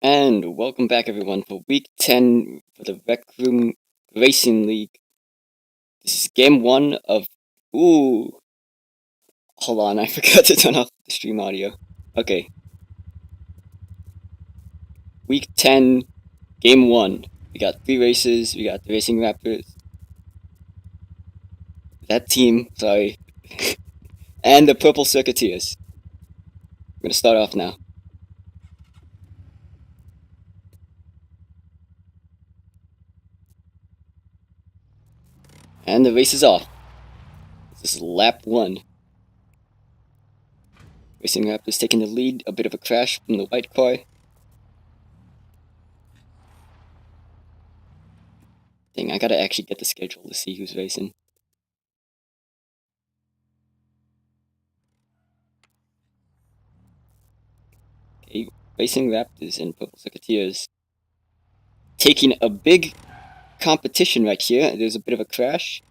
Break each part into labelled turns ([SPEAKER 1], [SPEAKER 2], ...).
[SPEAKER 1] And welcome back, everyone, for week 10 for the Rec Room Racing League. This is game 1 of. Ooh, hold on, I forgot to turn off the stream audio. Okay. Week 10, game 1. We got 3 races, we got the Racing Raptors. That team, sorry. And the Purple Circuiteers. I'm gonna start off now. And the race is off. This is lap 1. Racing Raptors taking the lead, a bit of a crash from the white car. Dang, I gotta actually get the schedule to see who's racing. Okay, Racing Raptors and Purple Circuiteers taking a big competition right here. There's a bit of a crash.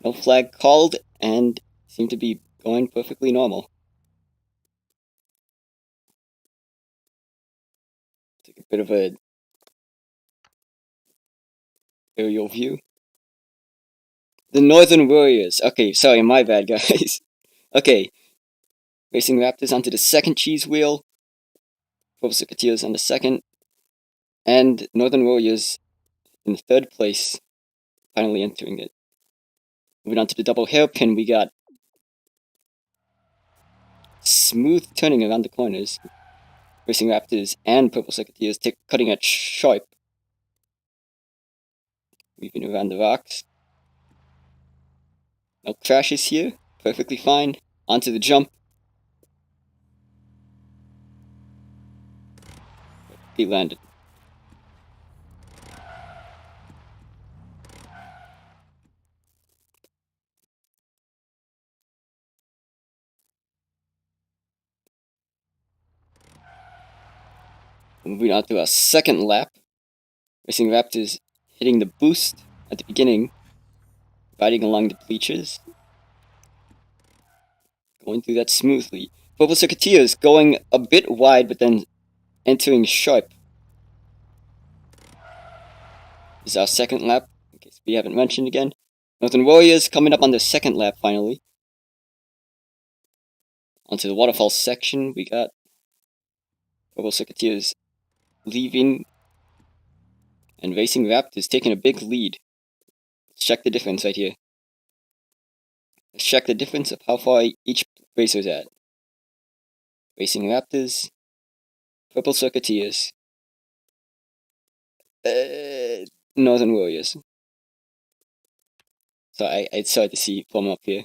[SPEAKER 1] No flag called, and seem to be going perfectly normal. Take a bit of a aerial view. The Northern Warriors. Okay, sorry, my bad, guys. Okay, Racing Raptors onto the second cheese wheel. Purple Circuiteers on the second. And Northern Warriors in third place, finally entering it. Moving on to the double hairpin, we got smooth turning around the corners. Racing Raptors and Purple Circuiteers cutting it sharp. Weaving around the rocks. No crashes here. Perfectly fine. Onto the jump. He landed. Moving on to our second lap. Racing Raptors hitting the boost at the beginning. Riding along the bleachers. Going through that smoothly. Purple Circuiteers going a bit wide, but then entering sharp. This is our second lap, in case we haven't mentioned again. Northern Warriors coming up on the second lap finally. Onto the waterfall section, we got Purple Circuiteers leaving and Racing Raptors taking a big lead. Let's check the difference right here. Let's check the difference of how far each racer's at. Racing Raptors, Purple Circuiteers, Northern Warriors. So it's hard to see from up here.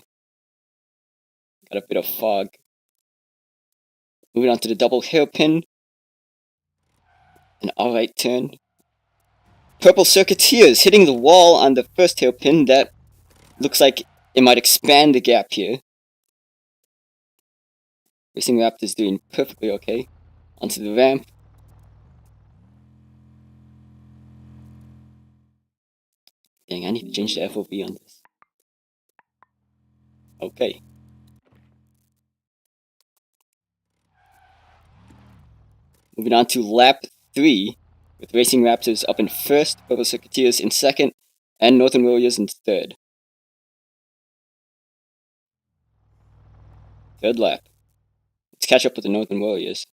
[SPEAKER 1] Got a bit of fog. Moving on to the double hairpin. An alright turn. Purple Circuiteers hitting the wall on the first hairpin. That looks like it might expand the gap here. Racing Raptors doing perfectly okay. Onto the ramp. Dang, I need to change the FOV on this. Okay. Moving on to lap 3, with Racing Raptors up in first, Purple Circuiteers in second, and Northern Warriors in third. Third lap. Let's catch up with the Northern Warriors.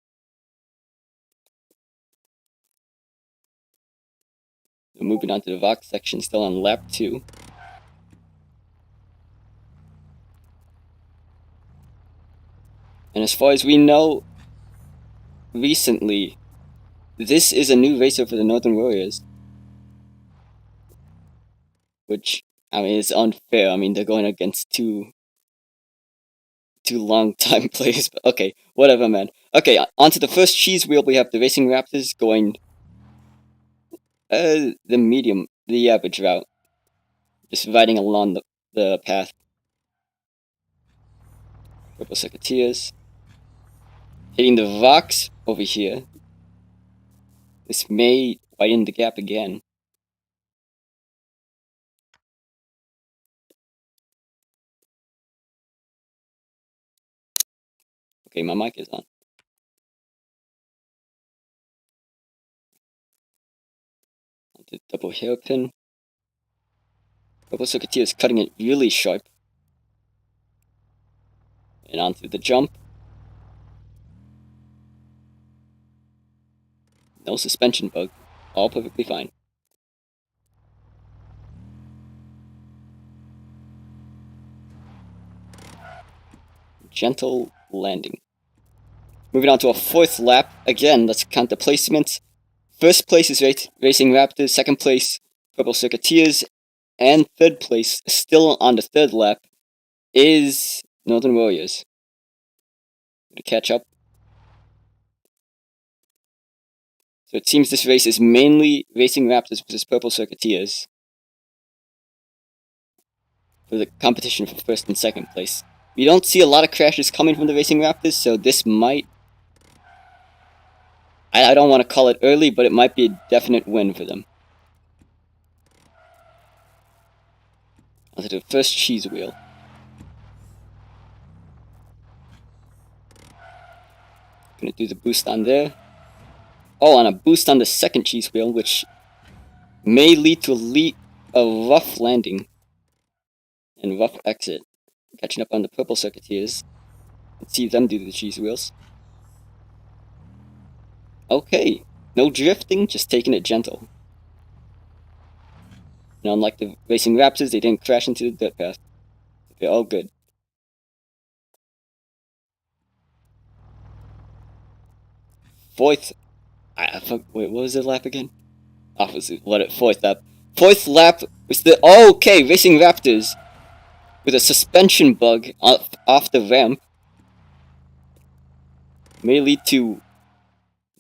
[SPEAKER 1] We're moving on to the Vox section, still on lap 2. And as far as we know, recently, this is a new racer for the Northern Warriors. Which, I mean, is unfair. I mean, they're going against two long time players. But okay, whatever, man. Okay, onto the first cheese wheel, we have the Racing Raptors going the average route. Just riding along the path. Purple Circuiteers. Hitting the rocks over here. This may widen the gap again. Okay, my mic is on. the double hairpin. Purple Circuiteer is cutting it really sharp. And onto the jump. No suspension bug. All perfectly fine. Gentle landing. Moving on to a fourth lap. Again, let's count the placements. First place is Racing Raptors. Second place, Purple Circuiteers. And third place, still on the third lap, is Northern Warriors. To catch up. So it seems this race is mainly Racing Raptors versus Purple Circuiteers for the competition for first and second place. We don't see a lot of crashes coming from the Racing Raptors, so this might... I don't want to call it early, but it might be a definite win for them. Onto the first cheese wheel. Gonna do the boost on there. Oh, and a boost on the second cheese wheel, which may lead to a rough landing and rough exit. Catching up on the Purple Circuiteers. Let's see them do the cheese wheels. Okay, no drifting, just taking it gentle. And unlike the Racing Raptors, they didn't crash into the dirt path. They're all good. Fourth... wait, what was the lap again? Fourth lap. Fourth lap was the... Oh, okay, Racing Raptors with a suspension bug off the ramp. May lead to...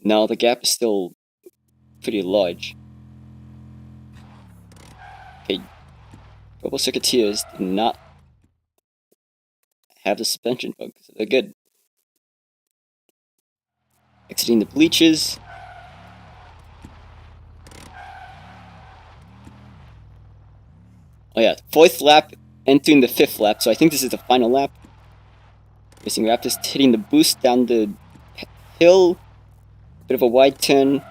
[SPEAKER 1] No, the gap is still pretty large. Okay, Purple Circuiteers did not have the suspension bug, so they're good. Exiting the bleachers. Oh yeah, fourth lap, entering the fifth lap, so I think this is the final lap. Racing Raptors hitting the boost down the hill. Bit of a wide turn.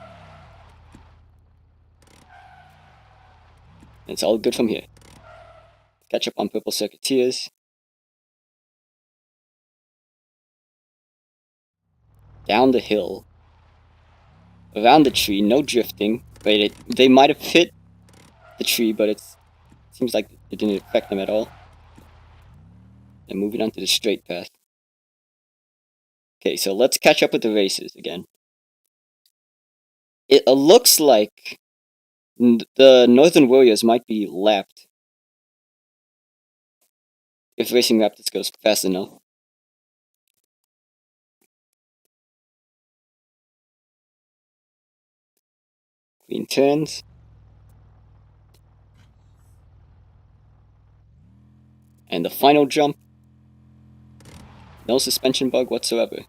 [SPEAKER 1] It's all good from here. Catch up on Purple Circuiteers. Down the hill. Around the tree, no drifting. But they might have hit the tree, but it seems like it didn't affect them at all. And moving on to the straight path. Okay, so let's catch up with the races again. It looks like the Northern Warriors might be lapped if Racing Raptors goes fast enough. Clean turns. And the final jump. No suspension bug whatsoever.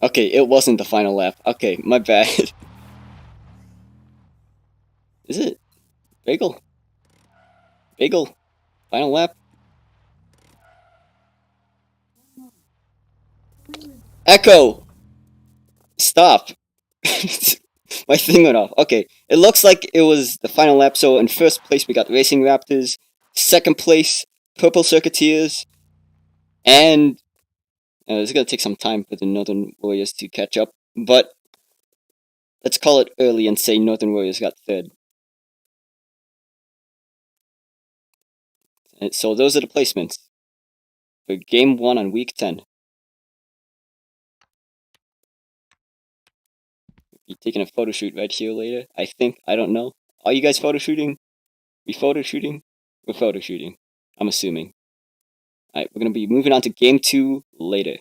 [SPEAKER 1] Okay, it wasn't the final lap. Okay, my bad. Is it? Bagel? Bagel? Final lap? Echo! Stop! My thing went off. Okay, it looks like it was the final lap, so in first place we got Racing Raptors, second place, Purple Circuiteers, and it's gonna take some time for the Northern Warriors to catch up, but let's call it early and say Northern Warriors got third. And so those are the placements for Game 1 on Week 10. Be taking a photo shoot right here later, I think. I don't know. Are you guys photo shooting? We photo shooting? We're photo shooting. I'm assuming. Alright, we're gonna be moving on to Game 2 later.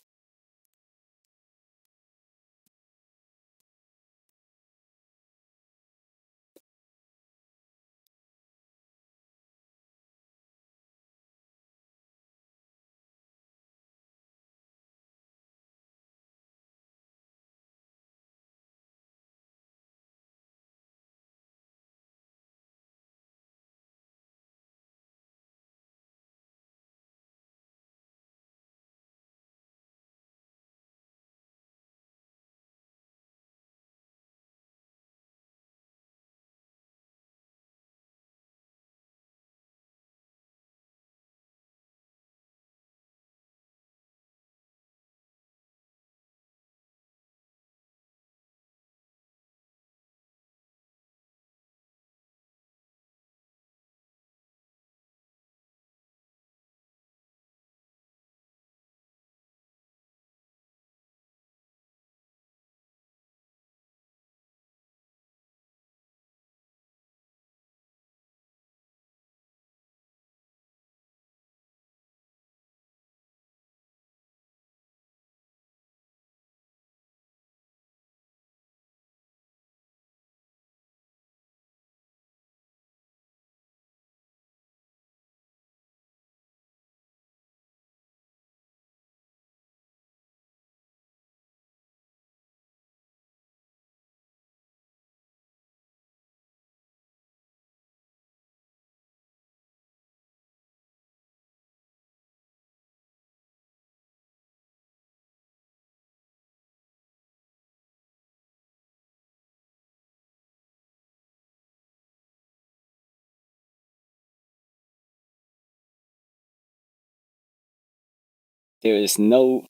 [SPEAKER 1] There is no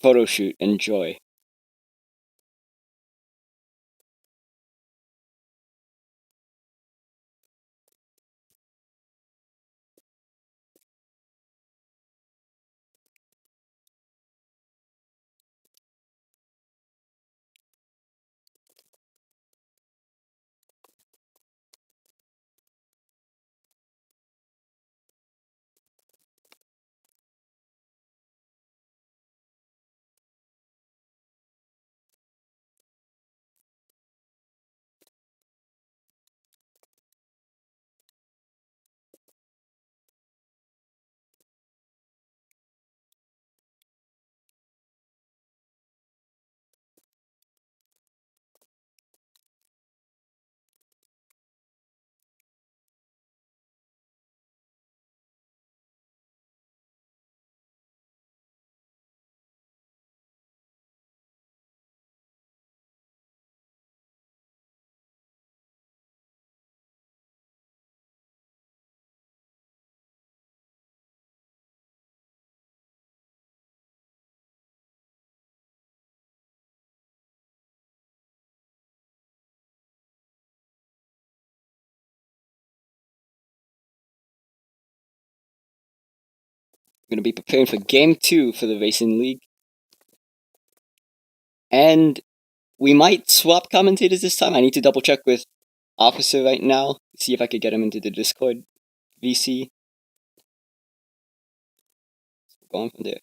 [SPEAKER 1] photo shoot. Enjoy. I'm gonna be preparing for game 2 for the Racing League. And we might swap commentators this time. I need to double check with Officer right now. See if I could get him into the Discord VC. Going from there.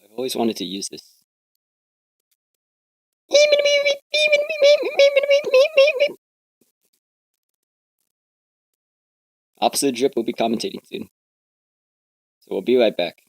[SPEAKER 1] I've always wanted to use this. Opposite Drip will be commentating soon. So we'll be right back.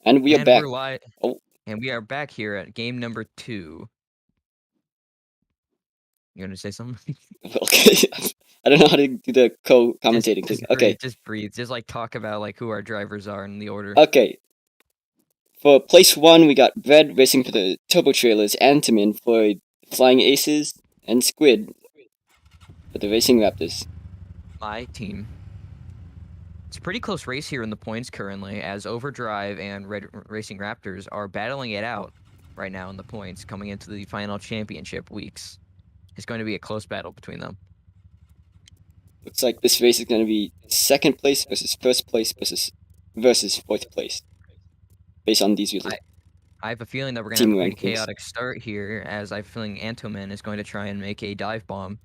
[SPEAKER 1] And we are
[SPEAKER 2] And
[SPEAKER 1] back.
[SPEAKER 2] we're live.
[SPEAKER 1] Oh,
[SPEAKER 2] And we are back here at game number 2. You want to say something?
[SPEAKER 1] okay. I don't know how to do the co-commentating thing.
[SPEAKER 2] Just
[SPEAKER 1] Okay.
[SPEAKER 2] breathe. Just breathe. Just like talk about like who our drivers are in the order.
[SPEAKER 1] Okay. For place 1, we got Red racing for the Turbo Trailers, Antamin for Flying Aces, and Squid for the Racing Raptors.
[SPEAKER 2] My team. It's a pretty close race here in the points currently, as Overdrive and Red Racing Raptors are battling it out right now in the points coming into the final championship weeks. It's going to be a close battle between them.
[SPEAKER 1] Looks like this race is going to be second place versus first place versus fourth place, based on these
[SPEAKER 2] I have a feeling that we're going to have
[SPEAKER 1] team
[SPEAKER 2] a pretty
[SPEAKER 1] rankings.
[SPEAKER 2] chaotic start here, as I have a feeling Antoman is going to try and make a dive bomb,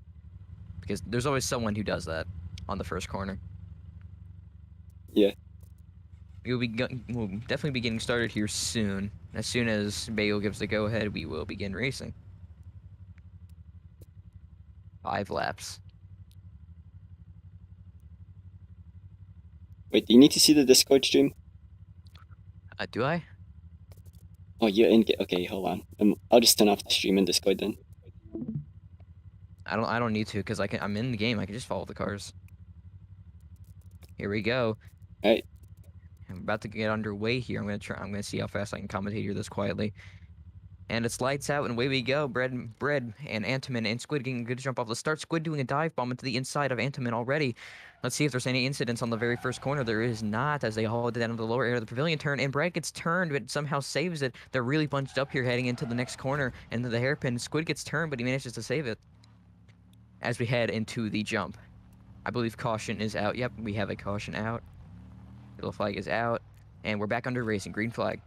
[SPEAKER 2] because there's always someone who does that on the first corner.
[SPEAKER 1] Yeah.
[SPEAKER 2] We'll definitely be getting started here soon. As soon as Bayo gives the go-ahead, we will begin racing. 5 laps.
[SPEAKER 1] Wait, do you need to see the Discord stream?
[SPEAKER 2] Do I?
[SPEAKER 1] Oh, you're in. Okay, hold on. I'll just turn off the stream in Discord then.
[SPEAKER 2] I don't need to, because I'm in the game. I can just follow the cars. Here we go.
[SPEAKER 1] All right.
[SPEAKER 2] I'm about to get underway here. I'm gonna see how fast I can commentate here this quietly. And it's lights out, and away we go. Bread and Antaman and Squid getting a good jump off the start. Squid doing a dive bomb into the inside of Antaman already. Let's see if there's any incidents on the very first corner. There is not, as they haul it down to the lower area of the pavilion turn, and Brad gets turned, but somehow saves it. They're really bunched up here heading into the next corner, and the hairpin. Squid gets turned, but he manages to save it as we head into the jump. I believe caution is out. Yep, we have a caution out. Yellow flag is out, and we're back under racing. Green flag.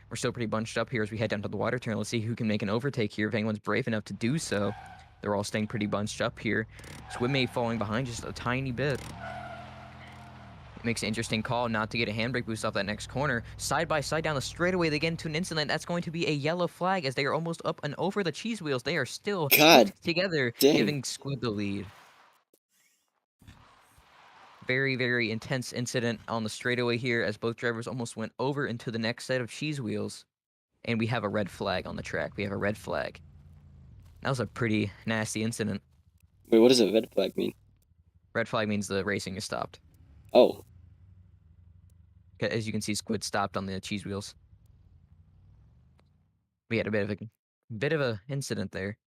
[SPEAKER 2] We're still pretty bunched up here as we head down to the water turn. Let's see who can make an overtake here if anyone's brave enough to do so. They're all staying pretty bunched up here. Swimmy falling behind just a tiny bit. It makes an interesting call not to get a handbrake boost off that next corner. Side by side down the straightaway, they get into an incident. That's going to be a yellow flag as they are almost up and over the cheese wheels. They are still
[SPEAKER 1] God
[SPEAKER 2] hooked together,
[SPEAKER 1] dang.
[SPEAKER 2] giving Squid the lead. Very, very intense incident on the straightaway here as both drivers almost went over into the next set of cheese wheels. And we have a red flag on the track. We have a red flag. That was a pretty nasty incident.
[SPEAKER 1] Wait, what does a red flag mean?
[SPEAKER 2] Red flag means the racing is stopped.
[SPEAKER 1] Oh.
[SPEAKER 2] As you can see, Squid stopped on the cheese wheels. We had a bit of a incident there,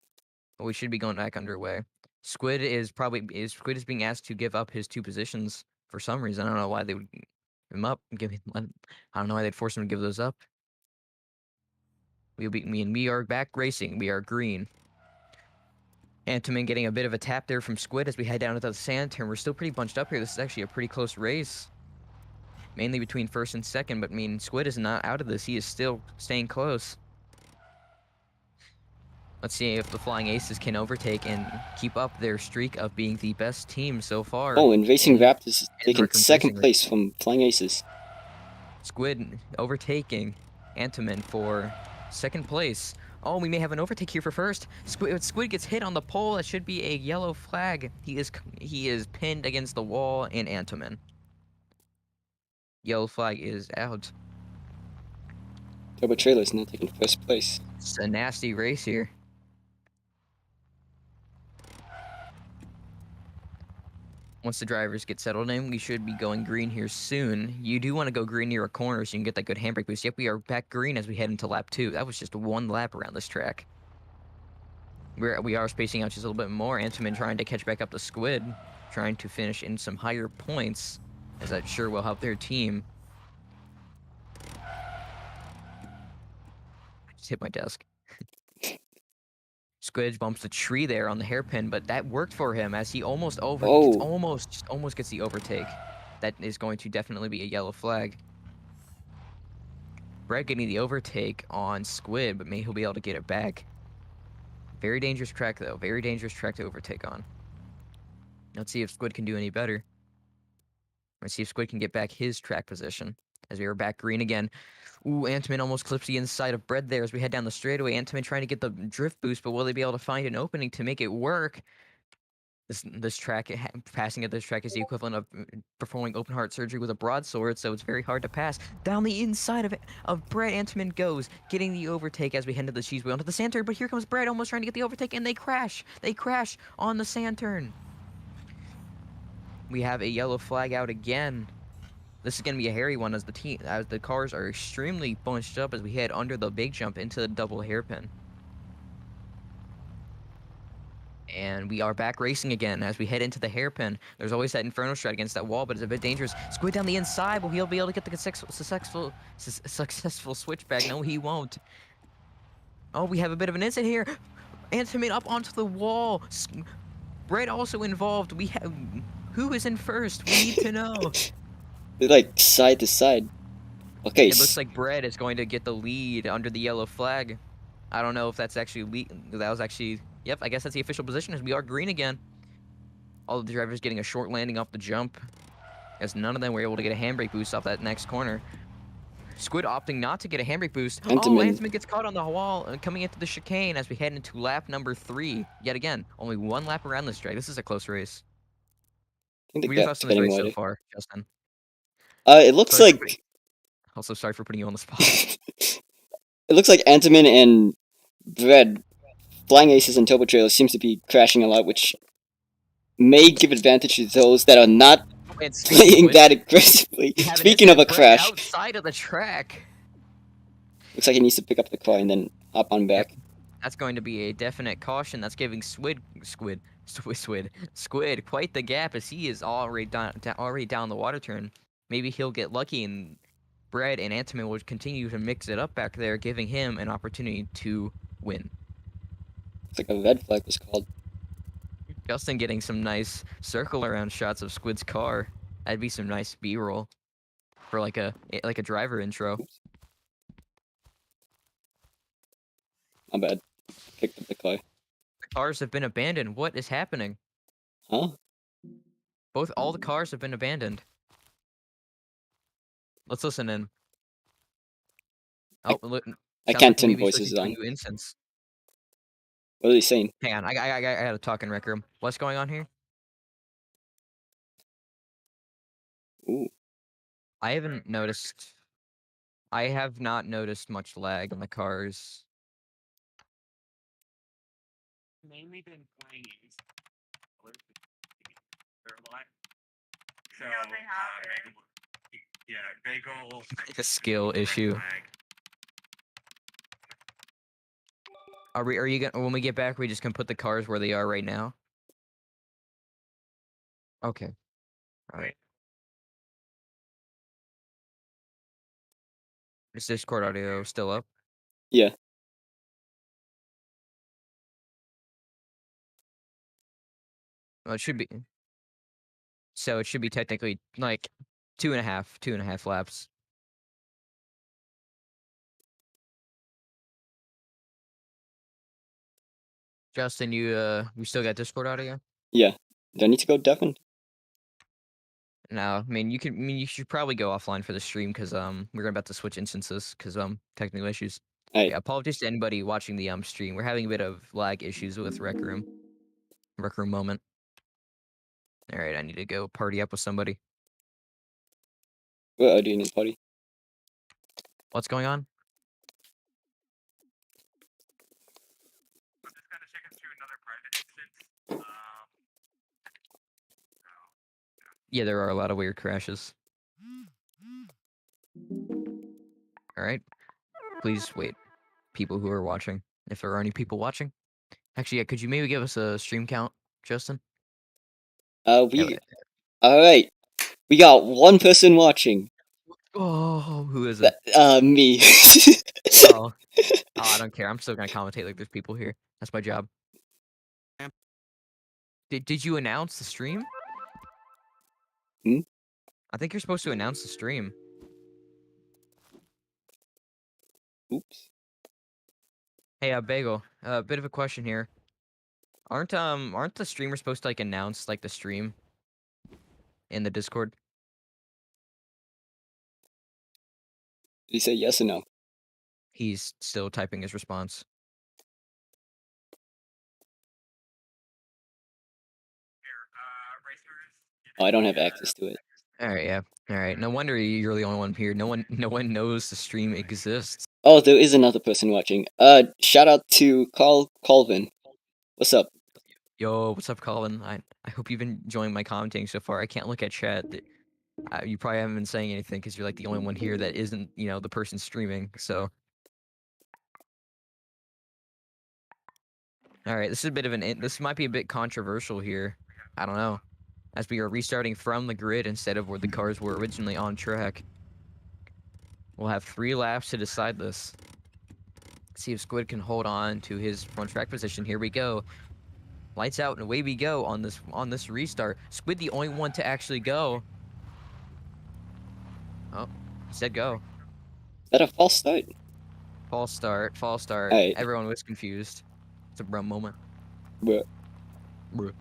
[SPEAKER 2] but we should be going back underway. Squid is being asked to give up his 2 positions for some reason. I don't know why they would give him up. I don't know why they'd force him to give those up. We are back racing. We are green. Antaman getting a bit of a tap there from Squid as we head down into the sand turn. We're still pretty bunched up here. This is actually a pretty close race. Mainly between first and second, but I mean, Squid is not out of this. He is still staying close. Let's see if the Flying Aces can overtake and keep up their streak of being the best team so far.
[SPEAKER 1] Oh, and Racing Raptors is taking
[SPEAKER 2] Rec Room
[SPEAKER 1] second
[SPEAKER 2] Racing.
[SPEAKER 1] place from Flying Aces.
[SPEAKER 2] Squid overtaking Antaman for second place. Oh, we may have an overtake here for first. Squid gets hit on the pole. That should be a yellow flag. He is pinned against the wall in Antaman. Yellow flag is out.
[SPEAKER 1] Turbo Trailers now taking first place.
[SPEAKER 2] It's a nasty race here. Once the drivers get settled in, we should be going green here soon. You do want to go green near a corner so you can get that good handbrake boost. Yep, we are back green as we head into lap 2. That was just 1 lap around this track. We are spacing out just a little bit more. Antaman trying to catch back up to Squid, trying to finish in some higher points, as that sure will help their team. I just hit my desk. Squid bumps the tree there on the hairpin, but that worked for him as he almost gets the overtake. That is going to definitely be a yellow flag. Brett getting the overtake on Squid, but maybe he'll be able to get it back. Very dangerous track, though. Very dangerous track to overtake on. Let's see if Squid can do any better. Let's see if Squid can get back his track position as we are back green again. Ooh, Antaman almost clips the inside of Bread there as we head down the straightaway. Antaman trying to get the drift boost, but will they be able to find an opening to make it work? This track passing at this track is the equivalent of performing open heart surgery with a broadsword, so it's very hard to pass. Down the inside of Brett, Antiman goes, getting the overtake as we head into the cheese wheel onto the sand turn. But here comes Brett, almost trying to get the overtake, and they crash. They crash on the sand turn. We have a yellow flag out again. This is gonna be a hairy one as the cars are extremely bunched up as we head under the big jump into the double hairpin. And we are back racing again as we head into the hairpin. There's always that inferno stride against that wall, but it's a bit dangerous. Squid down the inside, will he be able to get the successful switchback? No, he won't. Oh, we have a bit of an incident here. Antiman up onto the wall. Brett also involved. We have who is in first? We need to know.
[SPEAKER 1] They're like side to side. Okay.
[SPEAKER 2] It looks like Brett is going to get the lead under the yellow flag. I don't know if that's actually that was actually. Yep, I guess that's the official position as we are green again. All of the drivers getting a short landing off the jump, as none of them were able to get a handbrake boost off that next corner. Squid opting not to get a handbrake boost. Antiman gets caught on the wall coming into the chicane as we head into lap number 3. Yet again, only one lap around this track. This is a close race.
[SPEAKER 1] I think
[SPEAKER 2] What are your thoughts on this race so far, Justin?
[SPEAKER 1] It looks like.
[SPEAKER 2] Also, sorry for putting you on the spot.
[SPEAKER 1] It looks like Antiman and Brett, Flying Aces and Turbo Trailers seems to be crashing a lot, which may give advantage to those that are not playing that aggressively. Speaking of a crash,
[SPEAKER 2] outside of the track.
[SPEAKER 1] Looks like he needs to pick up the car and then hop on back.
[SPEAKER 2] Yep. That's going to be a definite caution. That's giving Squid quite the gap as he is already down the water turn. Maybe he'll get lucky and Brett and Antiman will continue to mix it up back there, giving him an opportunity to win.
[SPEAKER 1] Looks like a red flag was called.
[SPEAKER 2] Justin getting some nice circle around shots of Squid's car. That'd be some nice B-roll for like a driver intro.
[SPEAKER 1] Oops. My bad. Picked up the car.
[SPEAKER 2] The cars have been abandoned. What is happening?
[SPEAKER 1] Huh?
[SPEAKER 2] All the cars have been abandoned. Let's listen in. Oh, look.
[SPEAKER 1] I can't turn voices on.
[SPEAKER 2] New instance.
[SPEAKER 1] What are they saying?
[SPEAKER 2] Hang on, I got a talking rec room. What's going on here?
[SPEAKER 1] Ooh.
[SPEAKER 2] I haven't noticed. I have not noticed much lag on the cars.
[SPEAKER 3] Mainly been playing they're a lot. So bagel.
[SPEAKER 2] A skill issue. Are you gonna when we get back? We just gonna put the cars where they are right now. Okay. All right. Is Discord audio still up?
[SPEAKER 1] Yeah.
[SPEAKER 2] Well, it should be. So it should be technically like 2.5 laps. Justin, you still got Discord audio?
[SPEAKER 1] Yeah. Do I need to go deafen?
[SPEAKER 2] No, I mean you should probably go offline for the stream because we're about to switch instances because technical issues.
[SPEAKER 1] Alright.
[SPEAKER 2] Yeah, apologies to anybody watching the stream. We're having a bit of lag issues with Rec Room moment. All right, I need to go party up with somebody.
[SPEAKER 1] What are you doing in party?
[SPEAKER 2] What's going on?
[SPEAKER 3] I'm just gonna check us through another private instance.
[SPEAKER 2] Yeah, there are a lot of weird crashes. All right, please wait. People who are watching, if there are any people watching. Actually, yeah, could you maybe give us a stream count, Justin?
[SPEAKER 1] Alright. We got one person watching.
[SPEAKER 2] Oh, who is it?
[SPEAKER 1] Me.
[SPEAKER 2] Oh, I don't care. I'm still gonna commentate like there's people here. That's my job. Did you announce the stream?
[SPEAKER 1] Hmm?
[SPEAKER 2] I think you're supposed to announce the stream.
[SPEAKER 1] Oops.
[SPEAKER 2] Hey, Bagel. A bit of a question here. Aren't the streamers supposed to like announce like the stream in the Discord?
[SPEAKER 1] Did he say yes or no?
[SPEAKER 2] He's still typing his response.
[SPEAKER 1] Oh, I don't have access to it.
[SPEAKER 2] All right, yeah. All right. No wonder you're the only one here. No one knows the stream exists.
[SPEAKER 1] Oh, there is another person watching. Shout out to Colvin. What's up?
[SPEAKER 2] Yo, what's up, Colin? I hope you've been enjoying my commenting so far. I can't look at chat. You probably haven't been saying anything because you're like the only one here that isn't, the person streaming. So, all right, this is a bit of this might be a bit controversial here. I don't know, as we are restarting from the grid instead of where the cars were originally on track. We'll have 3 laps to decide this. See if Squid can hold on to his front track position. Here we go. Lights out and away we go on this restart. Squid the only one to actually go. Oh, he said go.
[SPEAKER 1] Is that a false start?
[SPEAKER 2] False start. False start.
[SPEAKER 1] Alright.
[SPEAKER 2] Everyone was confused. It's a bruh moment.
[SPEAKER 1] Bruh.
[SPEAKER 2] Bruh.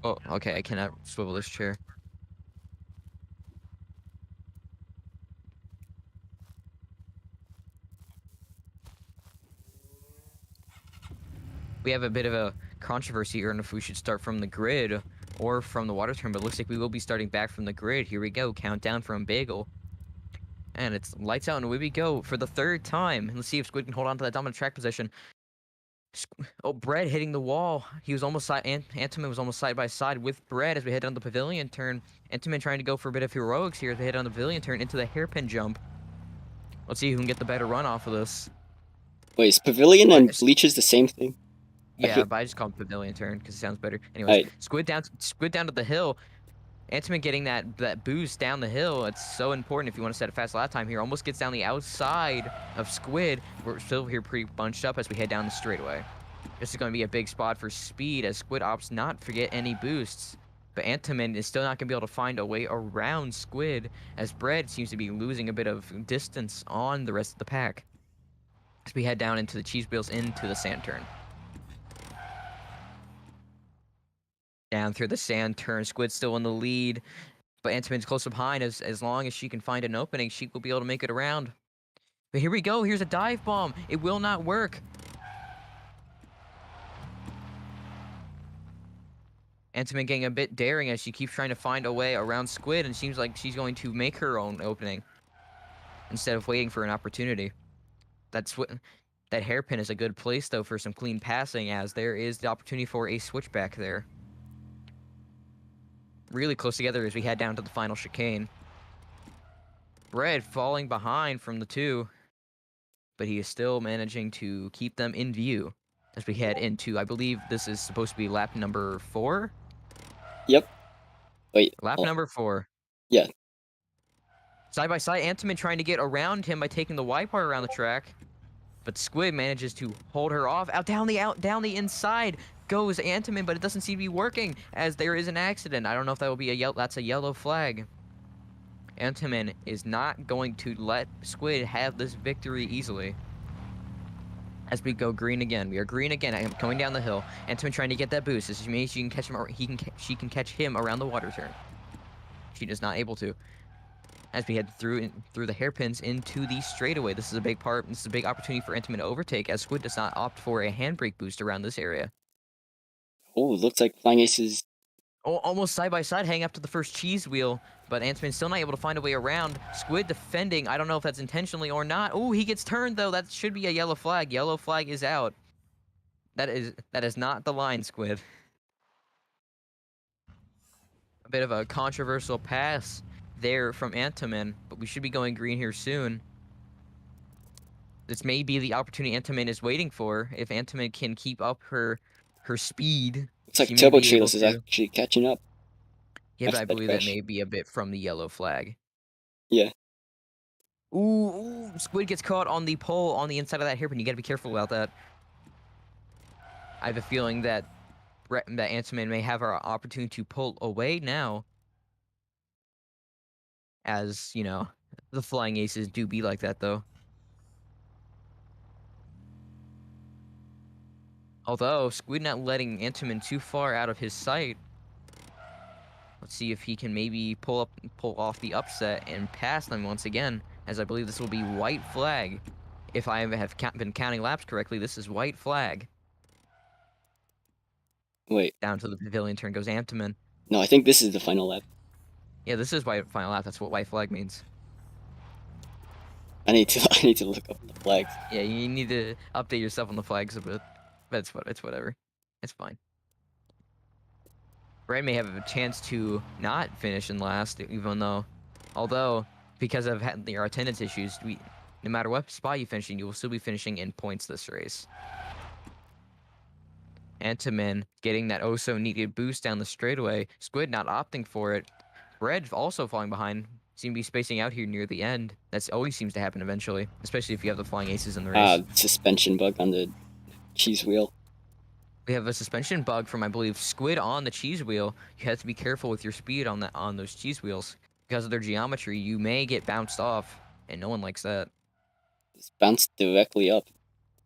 [SPEAKER 2] Oh, okay. I cannot swivel this chair. We have a bit of a controversy here on if we should start from the grid or from the water turn, but it looks like we will be starting back from the grid. Here we go. Countdown from Bagel. And it's lights out and away we go for the 3rd time. Let's see if Squid can hold on to that dominant track position. Oh, Bread hitting the wall. He was almost Antiman was almost side by side with Bread as we head down the pavilion turn. Antiman trying to go for a bit of heroics here as we head down the pavilion turn into the hairpin jump. Let's see who can get the better run off of this.
[SPEAKER 1] Wait, is Pavilion and Bleachers the same thing?
[SPEAKER 2] Yeah, but I just call it pavilion turn because it sounds better. Anyways, Squid down to the hill. Antiman getting that boost down the hill. It's so important if you want to set a fast lap time here. Almost gets down the outside of Squid. We're still here pretty bunched up as we head down the straightaway. This is going to be a big spot for speed as Squid opts not to get any boosts. But Antiman is still not going to be able to find a way around Squid as Bread seems to be losing a bit of distance on the rest of the pack. As we head down into the cheese wheels into the sand turn. Down through the sand turn, Squid still in the lead, but Antiman's close behind. As long as she can find an opening, she will be able to make it around. But here we go. Here's a dive bomb. It will not work. Antiman getting a bit daring as she keeps trying to find a way around Squid, and seems like she's going to make her own opening instead of waiting for an opportunity. That hairpin is a good place though for some clean passing, as there is the opportunity for a switchback there. Really close together as we head down to the final chicane. Bread falling behind from the 2, but he is still managing to keep them in view as we head into, I believe this is supposed to be lap number 4?
[SPEAKER 1] Yep. Wait.
[SPEAKER 2] Lap number 4.
[SPEAKER 1] Yeah.
[SPEAKER 2] Side by side, Antiman trying to get around him by taking the wide part around the track, but Squid manages to hold her off. Down the inside goes Antiman, but it doesn't seem to be working as there is an accident. I don't know if that will be that's a yellow flag. Antiman is not going to let Squid have this victory easily. As we go green again, we are green again. I am coming down the hill. Antiman trying to get that boost. This means she can catch him. She can catch him around the water turn. She is not able to. As we head through the hairpins into the straightaway, this is a big part. This is a big opportunity for Antiman to overtake, as Squid does not opt for a handbrake boost around this area.
[SPEAKER 1] Oh, looks like Flying Ace is...
[SPEAKER 2] Oh, almost side by side, hang up to the first cheese wheel, but Antiman's still not able to find a way around. Squid defending. I don't know if that's intentionally or not. Oh, he gets turned though. That should be a yellow flag. Yellow flag is out. That is not the line, Squid. A bit of a controversial pass there from Antiman, but we should be going green here soon. This may be the opportunity Antiman is waiting for. If Antiman can keep up her speed,
[SPEAKER 1] looks like Turbo Trailers is actually catching up.
[SPEAKER 2] Yeah, but I believe that may be a bit from the yellow flag.
[SPEAKER 1] Yeah.
[SPEAKER 2] Ooh, Squid gets caught on the pole on the inside of that hairpin. You gotta be careful about that. I have a feeling that Antiman may have our opportunity to pull away now. As, the flying aces do be like that, though. Although, Squid not letting Antiman too far out of his sight. Let's see if he can maybe pull off the upset and pass them once again, as I believe this will be white flag. If I have been counting laps correctly, this is white flag.
[SPEAKER 1] Wait,
[SPEAKER 2] Down to the pavilion turn goes Antiman.
[SPEAKER 1] no, I think this is the final lap.
[SPEAKER 2] Yeah, this is white final lap. That's what white flag means.
[SPEAKER 1] I need to I need to look up the flags.
[SPEAKER 2] Yeah, you need to update yourself on the flags a bit. But it's whatever. It's fine. Brad may have a chance to not finish in last, even though, although because of your attendance issues, no matter what spot you finish in, you will still be finishing in points this race. Antiman getting that oh so needed boost down the straightaway. Squid not opting for it. Bread also falling behind. Seem to be spacing out here near the end. That's always seems to happen eventually, especially if you have the flying aces in the race.
[SPEAKER 1] Suspension bug on the cheese wheel.
[SPEAKER 2] We have a suspension bug from, I believe, Squid on the cheese wheel. You have to be careful with your speed on those cheese wheels. Because of their geometry, you may get bounced off, and no one likes that.
[SPEAKER 1] Just bounced directly up.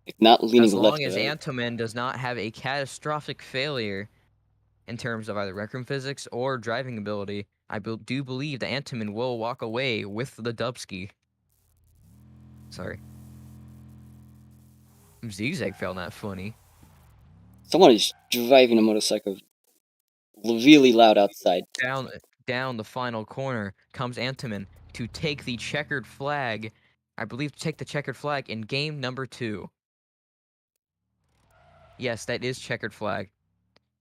[SPEAKER 1] Like, not leaning
[SPEAKER 2] As
[SPEAKER 1] left
[SPEAKER 2] long
[SPEAKER 1] or
[SPEAKER 2] as
[SPEAKER 1] right.
[SPEAKER 2] Antoman does not have a catastrophic failure in terms of either rec room physics or driving ability, I do believe that Antoman will walk away with the dubski. Sorry. Zigzag felt not funny.
[SPEAKER 1] Someone is driving a motorcycle really loud outside.
[SPEAKER 2] Down the final corner comes Antoman to take the checkered flag. I believe to take the checkered flag in game number 2. Yes, that is checkered flag.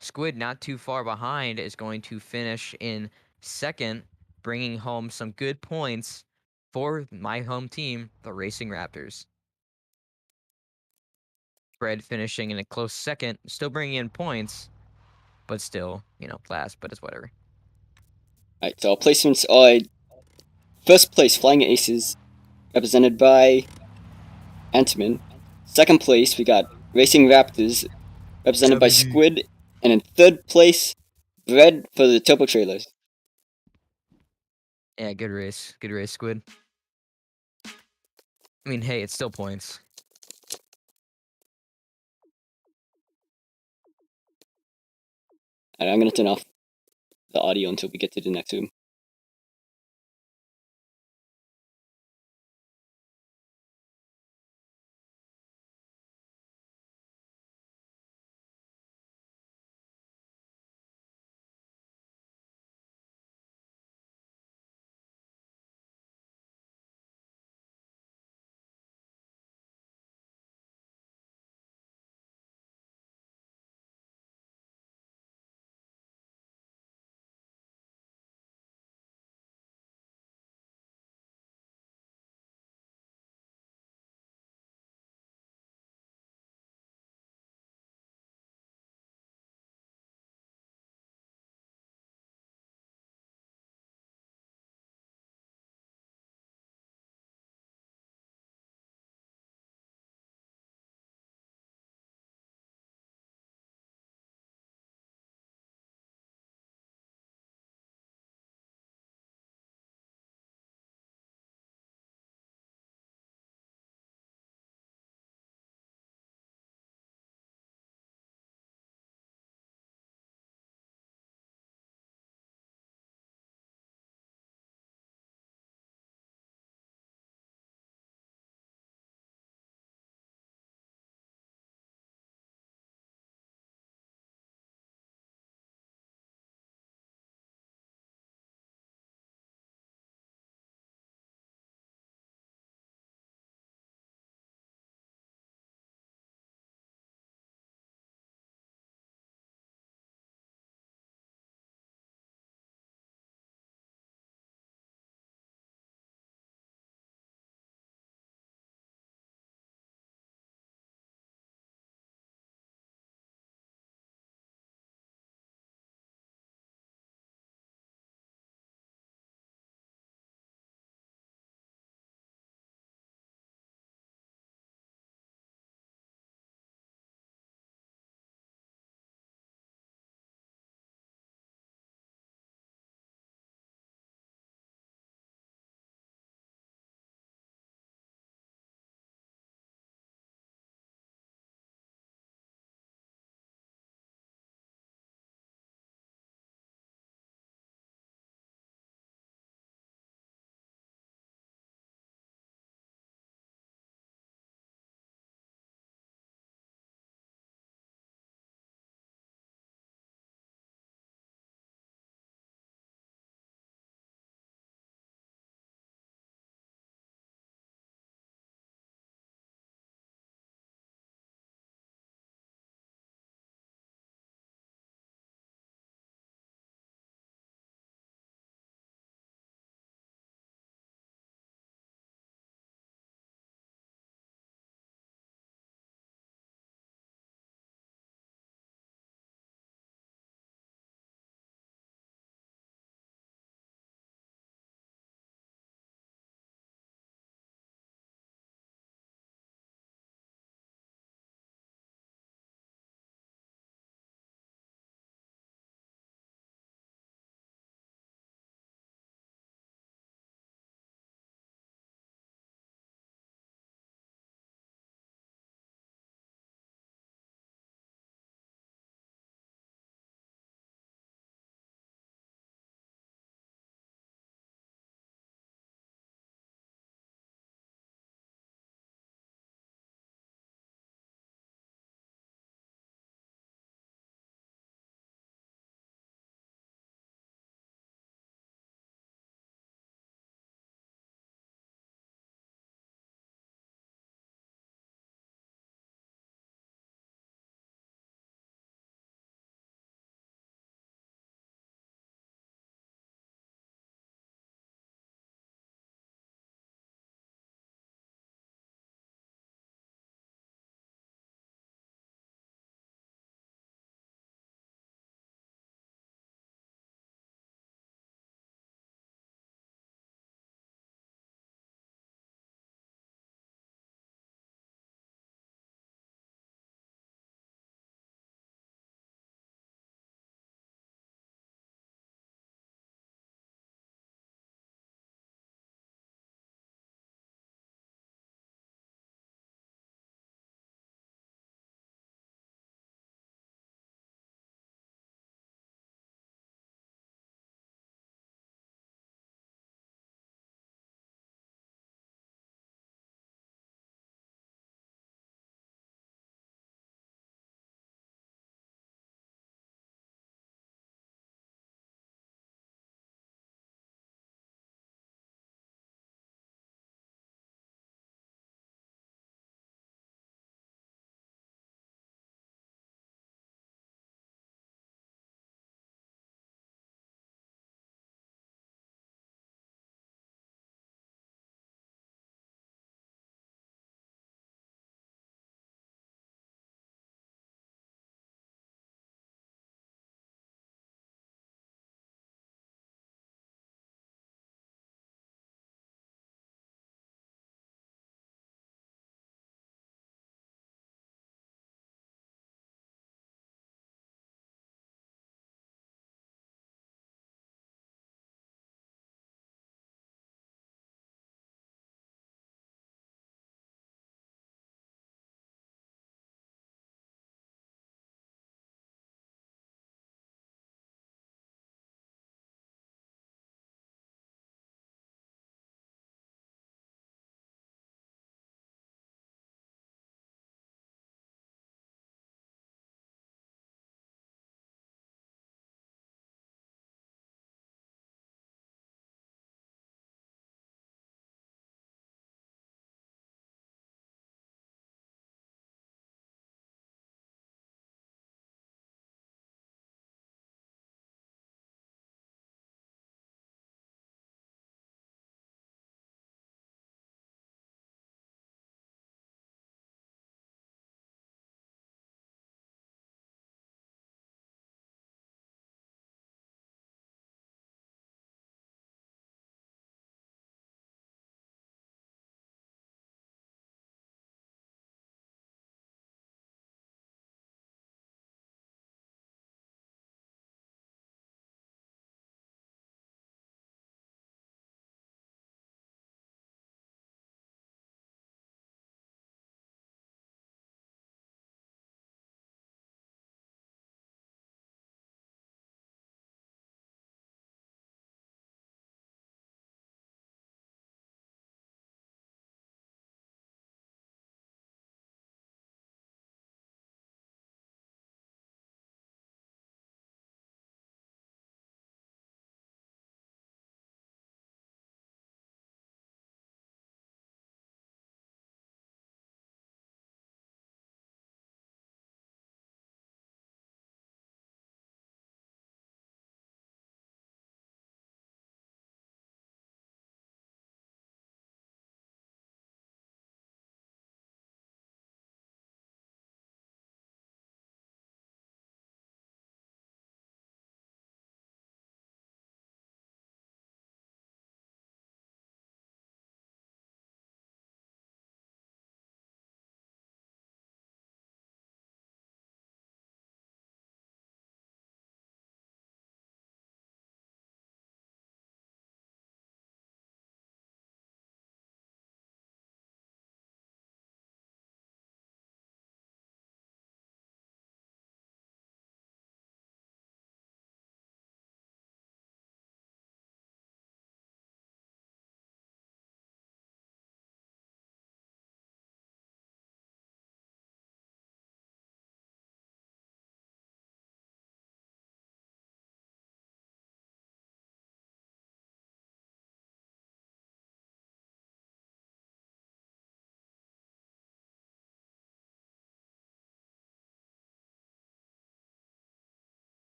[SPEAKER 2] Squid, not too far behind, is going to finish in second, bringing home some good points for my home team, the Racing Raptors. Fred finishing in a close second, still bringing in points, but still, last, but it's whatever.
[SPEAKER 1] Alright, so our placements are first place Flying Aces, represented by Antman. Second place, we got Racing Raptors, represented by
[SPEAKER 2] WZ.
[SPEAKER 1] Squid. And in third place, Bread for the Turbo Trailers.
[SPEAKER 2] Yeah, good race. Good race, Squid. I mean, hey, it's still points.
[SPEAKER 1] Alright, I'm gonna turn off the audio until we get to the next room.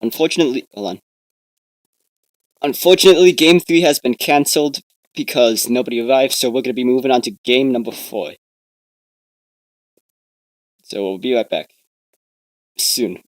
[SPEAKER 1] Unfortunately, hold on. Unfortunately, game 3 has been cancelled because nobody arrived, so we're going to be moving on to game number 4. So we'll be right back. Soon.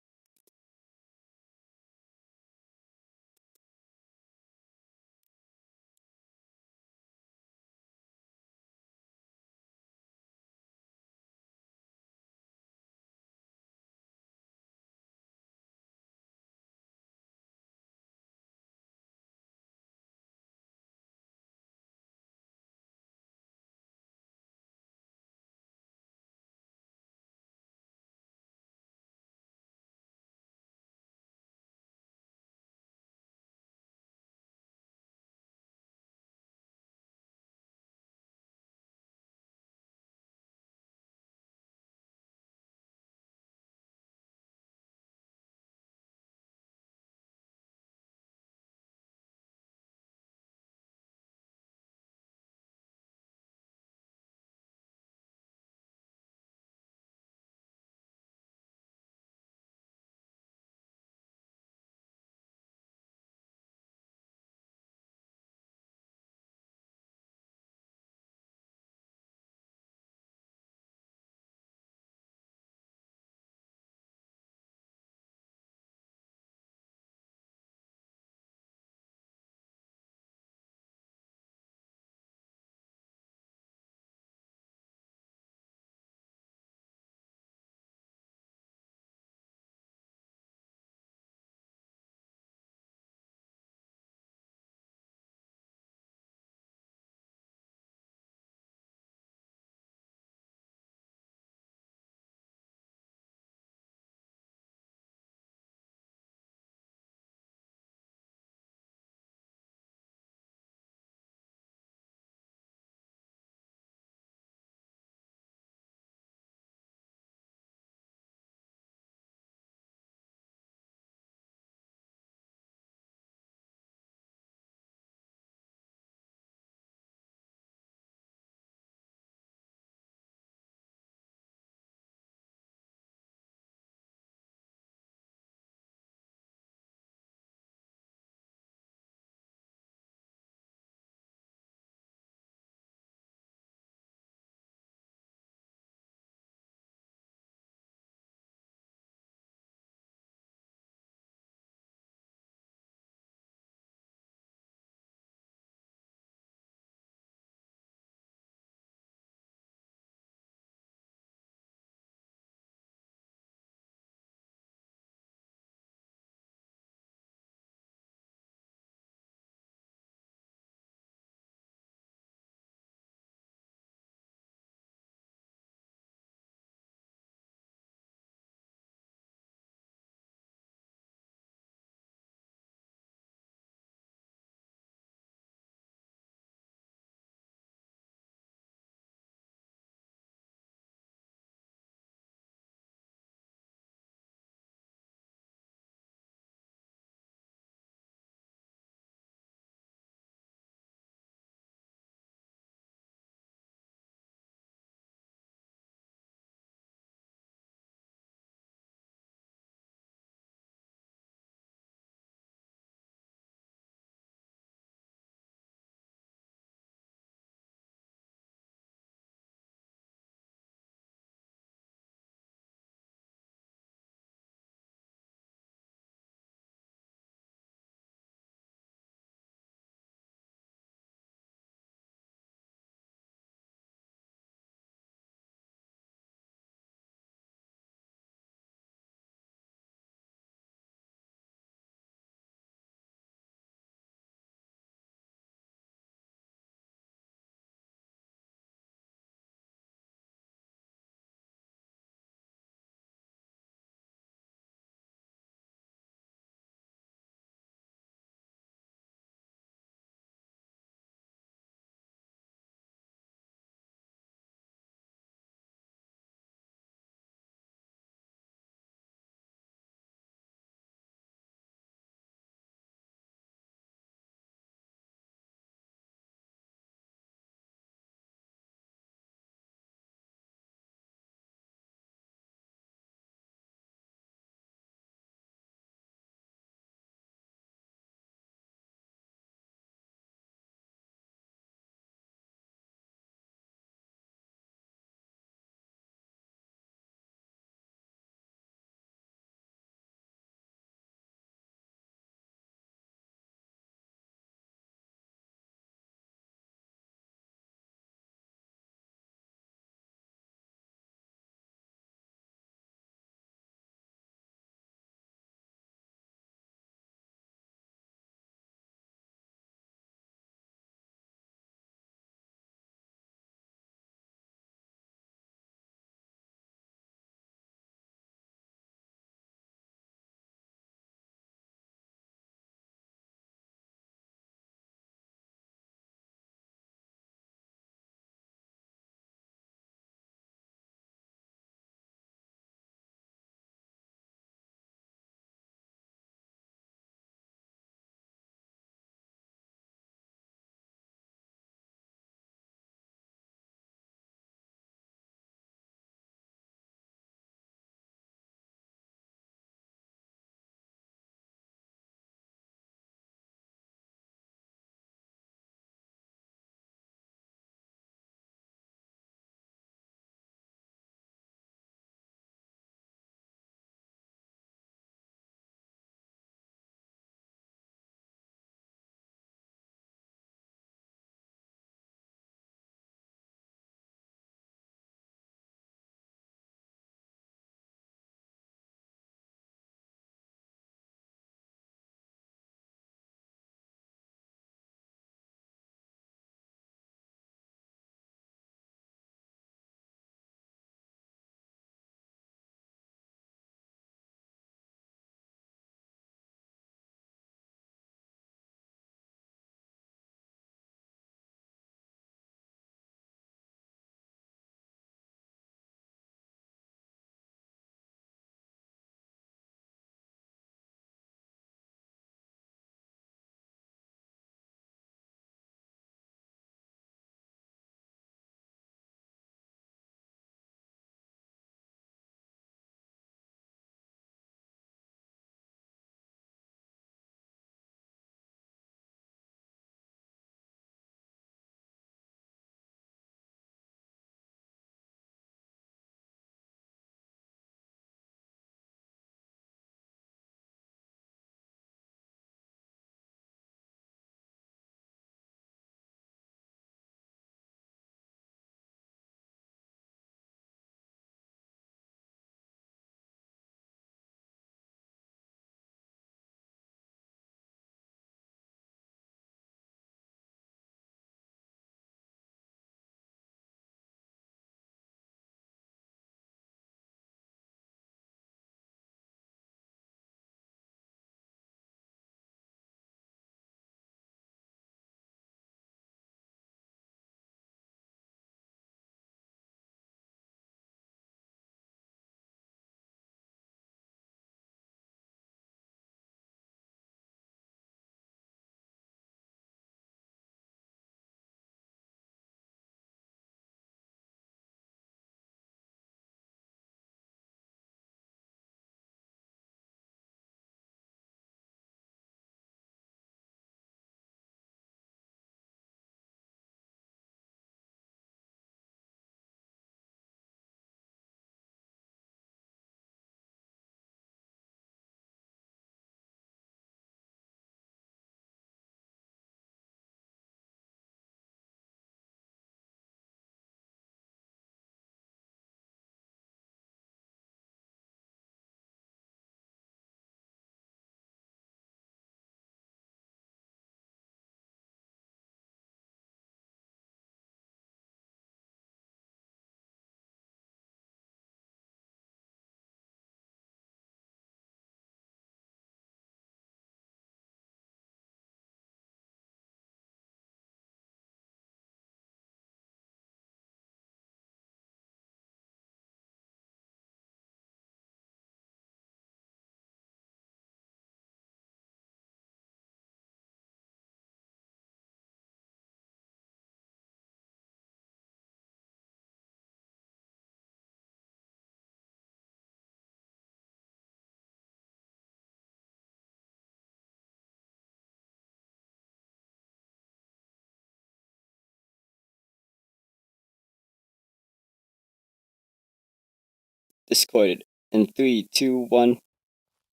[SPEAKER 1] discorded. In 3, 2, 1.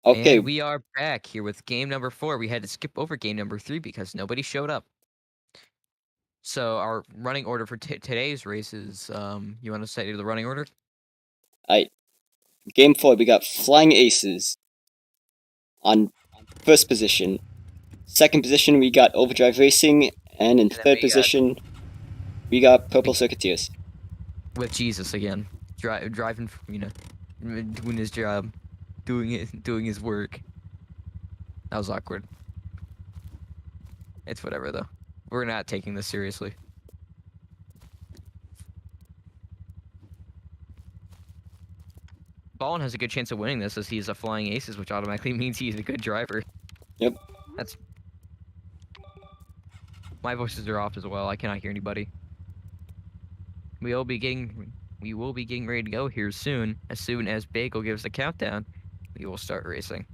[SPEAKER 1] Okay,
[SPEAKER 2] And we are back here with game number 4. We had to skip over game number 3 because nobody showed up. So our running order for today's race is, you want to say the running order?
[SPEAKER 1] game 4, we got Flying Aces on first position. Second position, we got Overdrive Racing, and in
[SPEAKER 2] then
[SPEAKER 1] third
[SPEAKER 2] we got-
[SPEAKER 1] position, we got Purple Circuiteers.
[SPEAKER 2] With Jesus again, driving, doing his job, doing his work. That was awkward. It's whatever though. We're not taking this seriously. Ballin has a good chance of winning this as he's a flying aces, which automatically means he's a good driver.
[SPEAKER 1] Yep.
[SPEAKER 2] That's. My voices are off as well. I cannot hear anybody. We will be getting ready to go here soon. As soon as Bagel gives the countdown, we will start racing.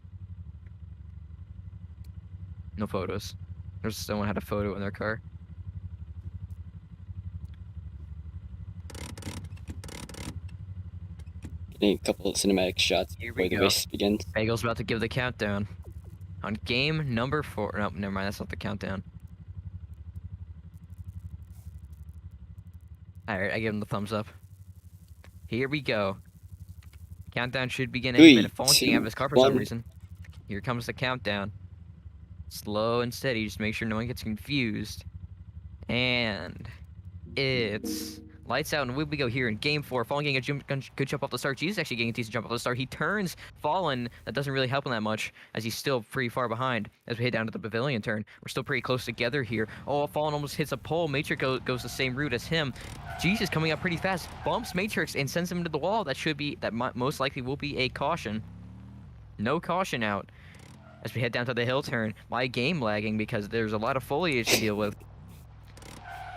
[SPEAKER 2] No photos. There's someone had a photo in their car.
[SPEAKER 1] Getting a couple of cinematic shots
[SPEAKER 2] Here
[SPEAKER 1] before
[SPEAKER 2] we
[SPEAKER 1] the
[SPEAKER 2] go.
[SPEAKER 1] race begins.
[SPEAKER 2] Bagel's about to give the countdown. On game number 4. No, never mind. That's not the countdown. Alright, I give him the thumbs up. Here we go. Countdown should begin any
[SPEAKER 1] 3,
[SPEAKER 2] minute. Fallen's getting out of his car for
[SPEAKER 1] 2,
[SPEAKER 2] some
[SPEAKER 1] 1.
[SPEAKER 2] reason. Here comes the countdown. Slow and steady, just make sure no one gets confused. And it's lights out, and we go here in game 4. Fallen getting a good jump off the start. Jesus actually getting a decent jump off the start. He turns Fallen. That doesn't really help him that much, as he's still pretty far behind as we head down to the pavilion turn. We're still pretty close together here. Oh, Fallen almost hits a pole. Matrix goes the same route as him. Jesus coming up pretty fast, bumps Matrix and sends him to the wall. That most likely will be a caution. No caution out as we head down to the hill turn. My game lagging because there's a lot of foliage to deal with.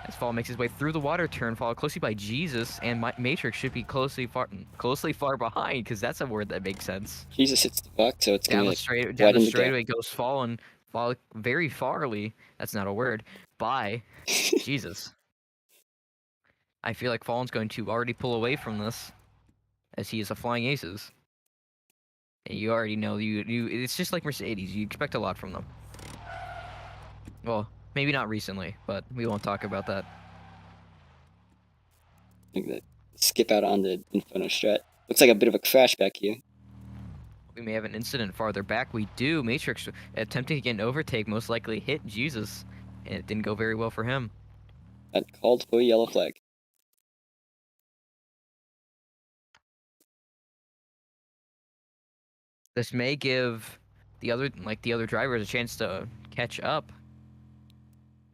[SPEAKER 2] As Fall makes his way through the water turn, followed closely by Jesus, and Matrix should be closely far behind, because that's a word that makes sense.
[SPEAKER 1] Jesus hits the buck, so it's
[SPEAKER 2] Down
[SPEAKER 1] gonna
[SPEAKER 2] the straight,
[SPEAKER 1] widen the
[SPEAKER 2] straightaway goes Fallen, fall very farly. That's not a word. By Jesus. I feel like Fallen's going to already pull away from this, as he is a flying aces. And you already know it's just like Mercedes. You expect a lot from them. Well, maybe not recently, but we won't talk about that.
[SPEAKER 1] Like that. Skip out on the Inferno strat. Looks like a bit of a crash back here.
[SPEAKER 2] We may have an incident farther back. We do. Matrix attempting to get an overtake most likely hit Jesus, and it didn't go very well for him.
[SPEAKER 1] That called for a yellow flag.
[SPEAKER 2] This may give the other drivers a chance to catch up,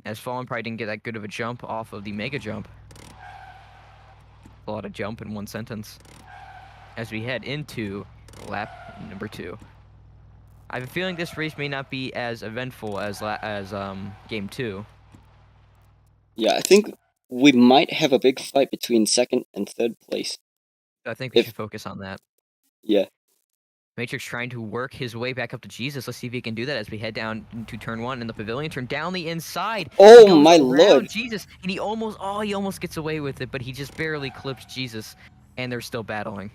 [SPEAKER 2] as Fallen probably didn't get that good of a jump off of the mega jump. A lot of jump in one sentence. As we head into lap number 2. I have a feeling this race may not be as eventful as game 2.
[SPEAKER 1] Yeah, I think we might have a big fight between second and third place.
[SPEAKER 2] I think we should focus on that.
[SPEAKER 1] Yeah.
[SPEAKER 2] Matrix trying to work his way back up to Jesus. Let's see if he can do that as we head down to turn 1 in the pavilion. Turn down the inside.
[SPEAKER 1] Oh
[SPEAKER 2] He goes
[SPEAKER 1] my
[SPEAKER 2] around
[SPEAKER 1] lord!
[SPEAKER 2] Jesus, and he almost gets away with it, but he just barely clips Jesus, and they're still battling.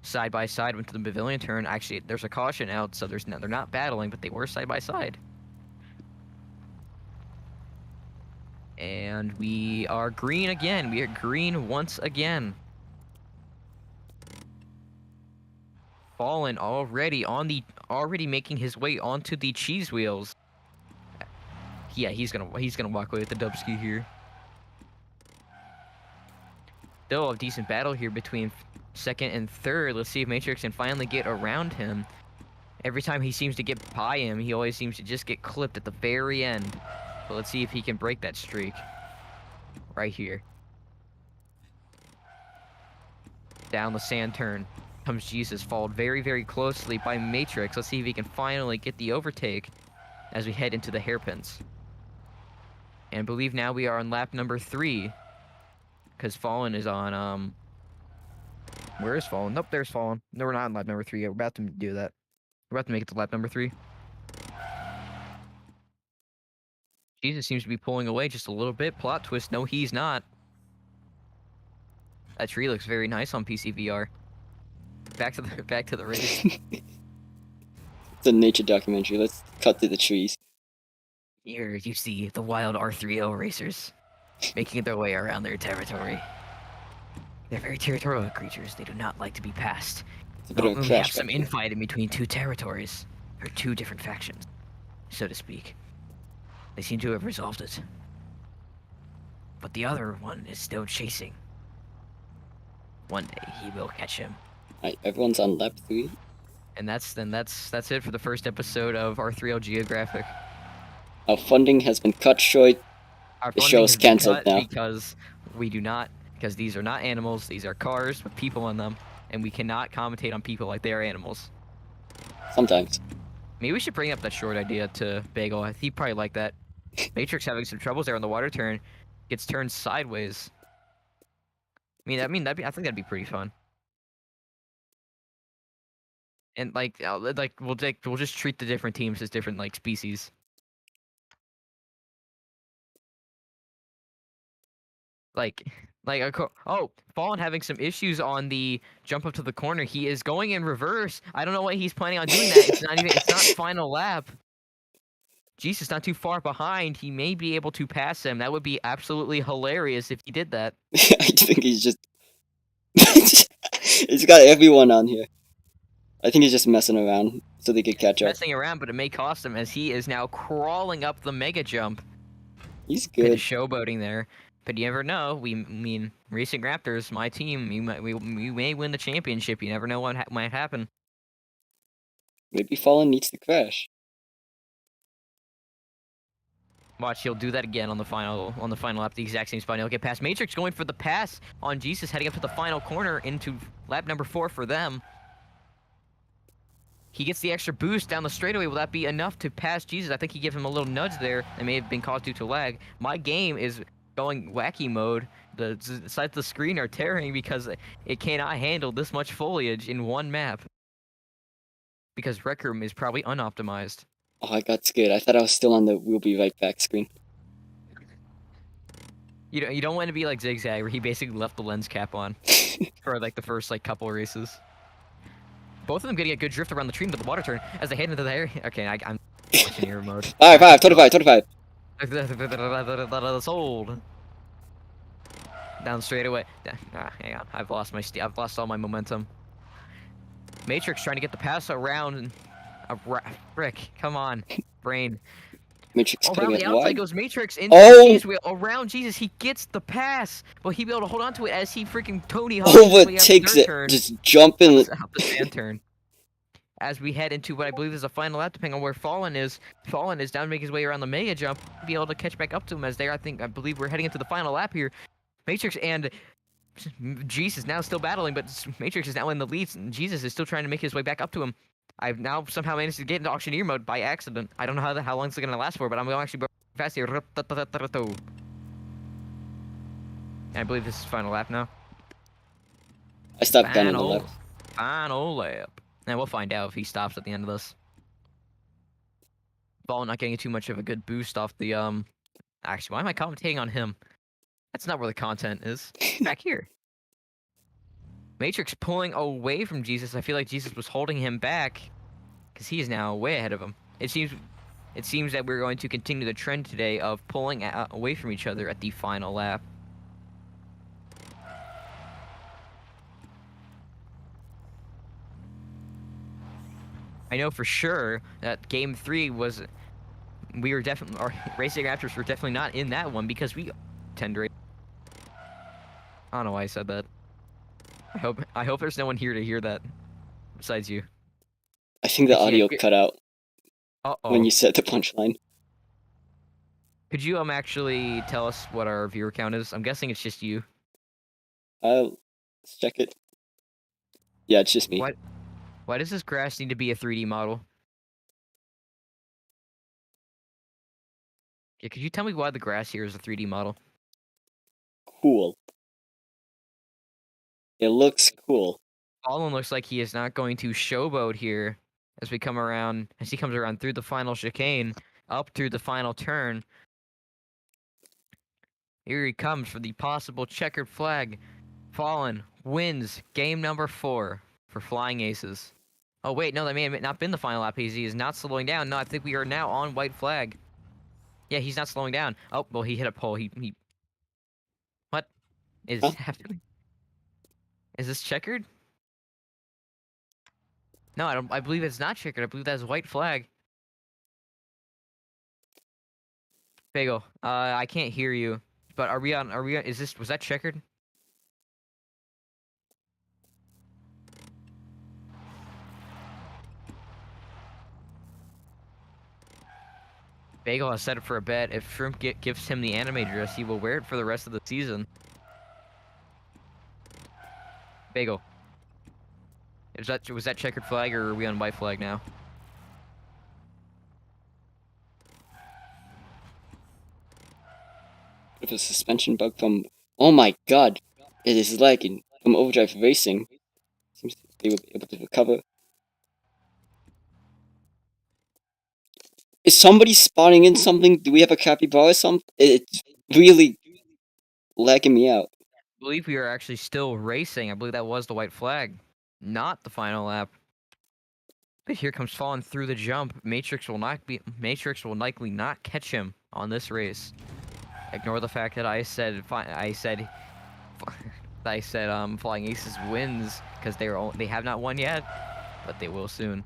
[SPEAKER 2] Side by side went to the pavilion turn. Actually, there's a caution out, so they're not battling, but they were side by side. And we are green again. We are green once again. Fallen already making his way onto the cheese wheels. Yeah, he's gonna walk away with the dubski here. Still a decent battle here between second and third. Let's see if Matrix can finally get around him. Every time he seems to get by him, he always seems to just get clipped at the very end. But let's see if he can break that streak. Right here. Down the sand turn comes Jesus, followed very, very closely by Matrix. Let's see if he can finally get the overtake as we head into the hairpins. And I believe now we are on lap number 3. Because Fallen is on, where is Fallen? Nope, there's Fallen. No, we're not on lap number 3 yet. We're about to do that. We're about to make it to lap number 3. Jesus seems to be pulling away just a little bit. Plot twist, no, he's not. That tree looks very nice on PCVR. back to the race.
[SPEAKER 1] It's a nature documentary. Let's cut through the trees.
[SPEAKER 2] Here you see the wild R3O racers making their way around their territory. They're very territorial creatures. They do not like to be passed.
[SPEAKER 1] It's a bit of a
[SPEAKER 2] We
[SPEAKER 1] crash
[SPEAKER 2] have some
[SPEAKER 1] back here.
[SPEAKER 2] infighting between two territories, or two different factions, so to speak. They seem to have resolved it. But the other one is still chasing. One day he will catch him.
[SPEAKER 1] Alright, everyone's on lap 3.
[SPEAKER 2] And that's it for the first episode of R3L Geographic.
[SPEAKER 1] Our funding has been cut short.
[SPEAKER 2] Our
[SPEAKER 1] The
[SPEAKER 2] funding
[SPEAKER 1] show's
[SPEAKER 2] has been
[SPEAKER 1] cancelled
[SPEAKER 2] cut
[SPEAKER 1] now.
[SPEAKER 2] because these are not animals, these are cars with people in them, and we cannot commentate on people like they are animals.
[SPEAKER 1] Sometimes.
[SPEAKER 2] Maybe we should bring up that short idea to Bagel. He'd probably like that. Matrix having some troubles there on the water turn, gets turned sideways. I think that'd be pretty fun. And we'll just treat the different teams as different like species. Fallen having some issues on the jump up to the corner. He is going in reverse. I don't know what he's planning on doing that. It's not final lap. Jesus, not too far behind. He may be able to pass him. That would be absolutely hilarious if he did that.
[SPEAKER 1] I think he's just... He's got everyone on here. I think he's just messing around so they could catch up.
[SPEAKER 2] Messing around, but it may cost him as he is now crawling up the mega jump.
[SPEAKER 1] He's
[SPEAKER 2] Bit of
[SPEAKER 1] good.
[SPEAKER 2] showboating there. But you never know. Racing Raptors, my team. We may win the championship. You never know what might happen.
[SPEAKER 1] Maybe Fallen needs to crash.
[SPEAKER 2] Watch, he'll do that again on the final lap, the exact same spot. He'll get past Matrix, going for the pass on Jesus, heading up to the final corner into lap number 4 for them. He gets the extra boost down the straightaway. Will that be enough to pass Jesus? I think he gives him a little nudge there. That may have been caused due to lag. My game is going wacky mode. The sides of the screen are tearing because it cannot handle this much foliage in one map. Because Rec Room is probably unoptimized.
[SPEAKER 1] Oh, I got scared. I thought I was still on the we'll be right back screen.
[SPEAKER 2] You don't want to be like Zigzag, where he basically left the lens cap on for like the first like couple races. Both of them getting a good drift around the tree into the water turn as they head into the area. Okay, I'm watching your mode.
[SPEAKER 1] Alright, 25.
[SPEAKER 2] Sold. Down straight away. Hang on, I've lost all my momentum. Matrix trying to get the pass around. Frick, come on, brain.
[SPEAKER 1] Matrix
[SPEAKER 2] Around
[SPEAKER 1] cutting
[SPEAKER 2] the
[SPEAKER 1] it
[SPEAKER 2] outside
[SPEAKER 1] wide.
[SPEAKER 2] goes Matrix into
[SPEAKER 1] Oh!
[SPEAKER 2] Jesus wheel. Around Jesus, he gets the pass. Will he be able to hold on to it as he freaking Tony Hawk
[SPEAKER 1] Overtakes it. Just jumping.
[SPEAKER 2] out the sand turn. As we head into what I believe is a final lap, depending on where Fallen is. Fallen is down to make his way around the mega jump. Be able to catch back up to him as there. I believe we're heading into the final lap here. Matrix and Jesus now still battling, but Matrix is now in the lead. And Jesus is still trying to make his way back up to him. I've now somehow managed to get into auctioneer mode by accident. I don't know how long it's going to last for, but I'm going to actually go fast here. And I believe this is final lap now.
[SPEAKER 1] I stopped counting the laps.
[SPEAKER 2] Final lap. And we'll find out if he stops at the end of this. Ball not getting too much of a good boost off the Actually, why am I commentating on him? That's not where the content is. Back here. Matrix pulling away from Jesus. I feel like Jesus was holding him back because he is now way ahead of him. It seems that we're going to continue the trend today of pulling away from each other at the final lap. I know for sure that game 3 was our Racing Raptors were definitely not in that one because we tend to. I don't know why I said that. I hope there's no one here to hear that besides you.
[SPEAKER 1] I think the audio cut out
[SPEAKER 2] Uh-oh.
[SPEAKER 1] when you said the punchline.
[SPEAKER 2] Could you actually tell us what our viewer count is? I'm guessing it's just you.
[SPEAKER 1] Let's check it. Yeah, it's just me.
[SPEAKER 2] Why does this grass need to be a 3D model? Yeah, could you tell me why the grass here is a 3D model?
[SPEAKER 1] Cool. It looks cool.
[SPEAKER 2] Fallen looks like he is not going to showboat here as he comes around through the final chicane, up through the final turn. Here he comes for the possible checkered flag. Fallen wins game number 4 for Flying Aces. Oh wait, no, that may have not been the final lap. He is not slowing down. No, I think we are now on white flag. Yeah, he's not slowing down. Oh, well, he hit a pole. He what is
[SPEAKER 1] Huh?
[SPEAKER 2] happening? Is this checkered? No, I don't. I believe it's not checkered. I believe that's white flag. Bagel, I can't hear you. But are we on? Are we? Is this? Was that checkered? Bagel has set it for a bet. If Shrimp gives him the anime dress, he will wear it for the rest of the season. Bagel, was that checkered flag or are we on white flag now?
[SPEAKER 1] With a suspension bug from. Oh my god! It is lagging from overdrive racing. Seems they will be able to recover. Is somebody spawning in something? Do we have a capybara or something? It's really lagging me out.
[SPEAKER 2] I believe we are actually still racing. I believe that was the white flag, not the final lap. But here comes Fallen through the jump. Matrix will likely not catch him on this race. Ignore the fact that I said Flying Aces wins because they have not won yet, but they will soon.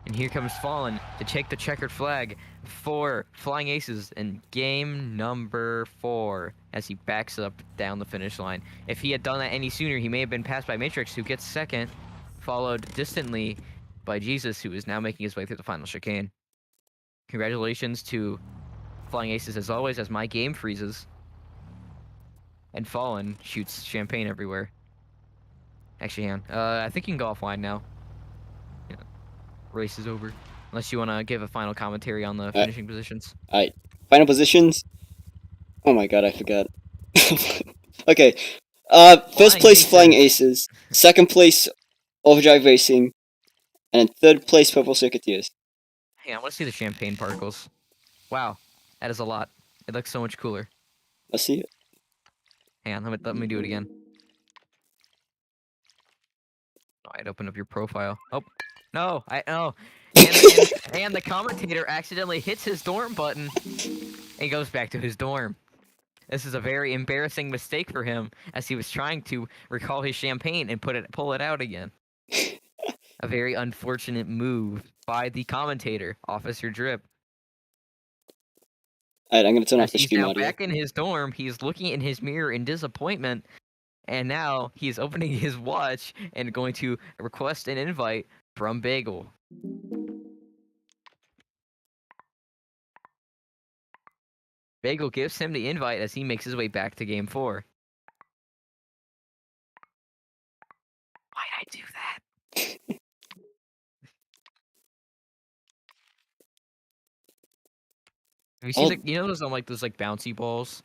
[SPEAKER 2] And here comes Fallen to take the checkered flag for Flying Aces in game number 4 as he backs up down the finish line. If he had done that any sooner, he may have been passed by Matrix, who gets second, followed distantly by Jesus, who is now making his way through the final chicane. Congratulations to Flying Aces as always, as my game freezes. And Fallen shoots champagne everywhere. Actually, I think you can go offline now. Yeah. Race is over. Unless you want to give a final commentary on the finishing positions.
[SPEAKER 1] Alright, final positions. Oh my god, I forgot. Okay, first
[SPEAKER 2] Flying
[SPEAKER 1] place Flying
[SPEAKER 2] Aces.
[SPEAKER 1] Aces, second place Overdrive Racing, and third place Purple Circuiteers.
[SPEAKER 2] Hey, I want to see the champagne particles. Wow, that is a lot. It looks so much cooler.
[SPEAKER 1] Let's see it.
[SPEAKER 2] Hang on, let me do it again. Oh, I'd open up your profile. Oh, no, and the commentator accidentally hits his dorm button and goes back to his dorm. This is a very embarrassing mistake for him, as he was trying to recall his champagne and pull it out again. A very unfortunate move by the commentator, Officer Drip.
[SPEAKER 1] Alright, I'm gonna turn off
[SPEAKER 2] As
[SPEAKER 1] the
[SPEAKER 2] he's
[SPEAKER 1] stream
[SPEAKER 2] now
[SPEAKER 1] audio.
[SPEAKER 2] back in his dorm, he's looking in his mirror in disappointment, and now he's opening his watch and going to request an invite from Bagel. Bagel gives him the invite as he makes his way back to game 4. Why'd I do that? Have you seen
[SPEAKER 1] Oh,
[SPEAKER 2] you know those bouncy balls?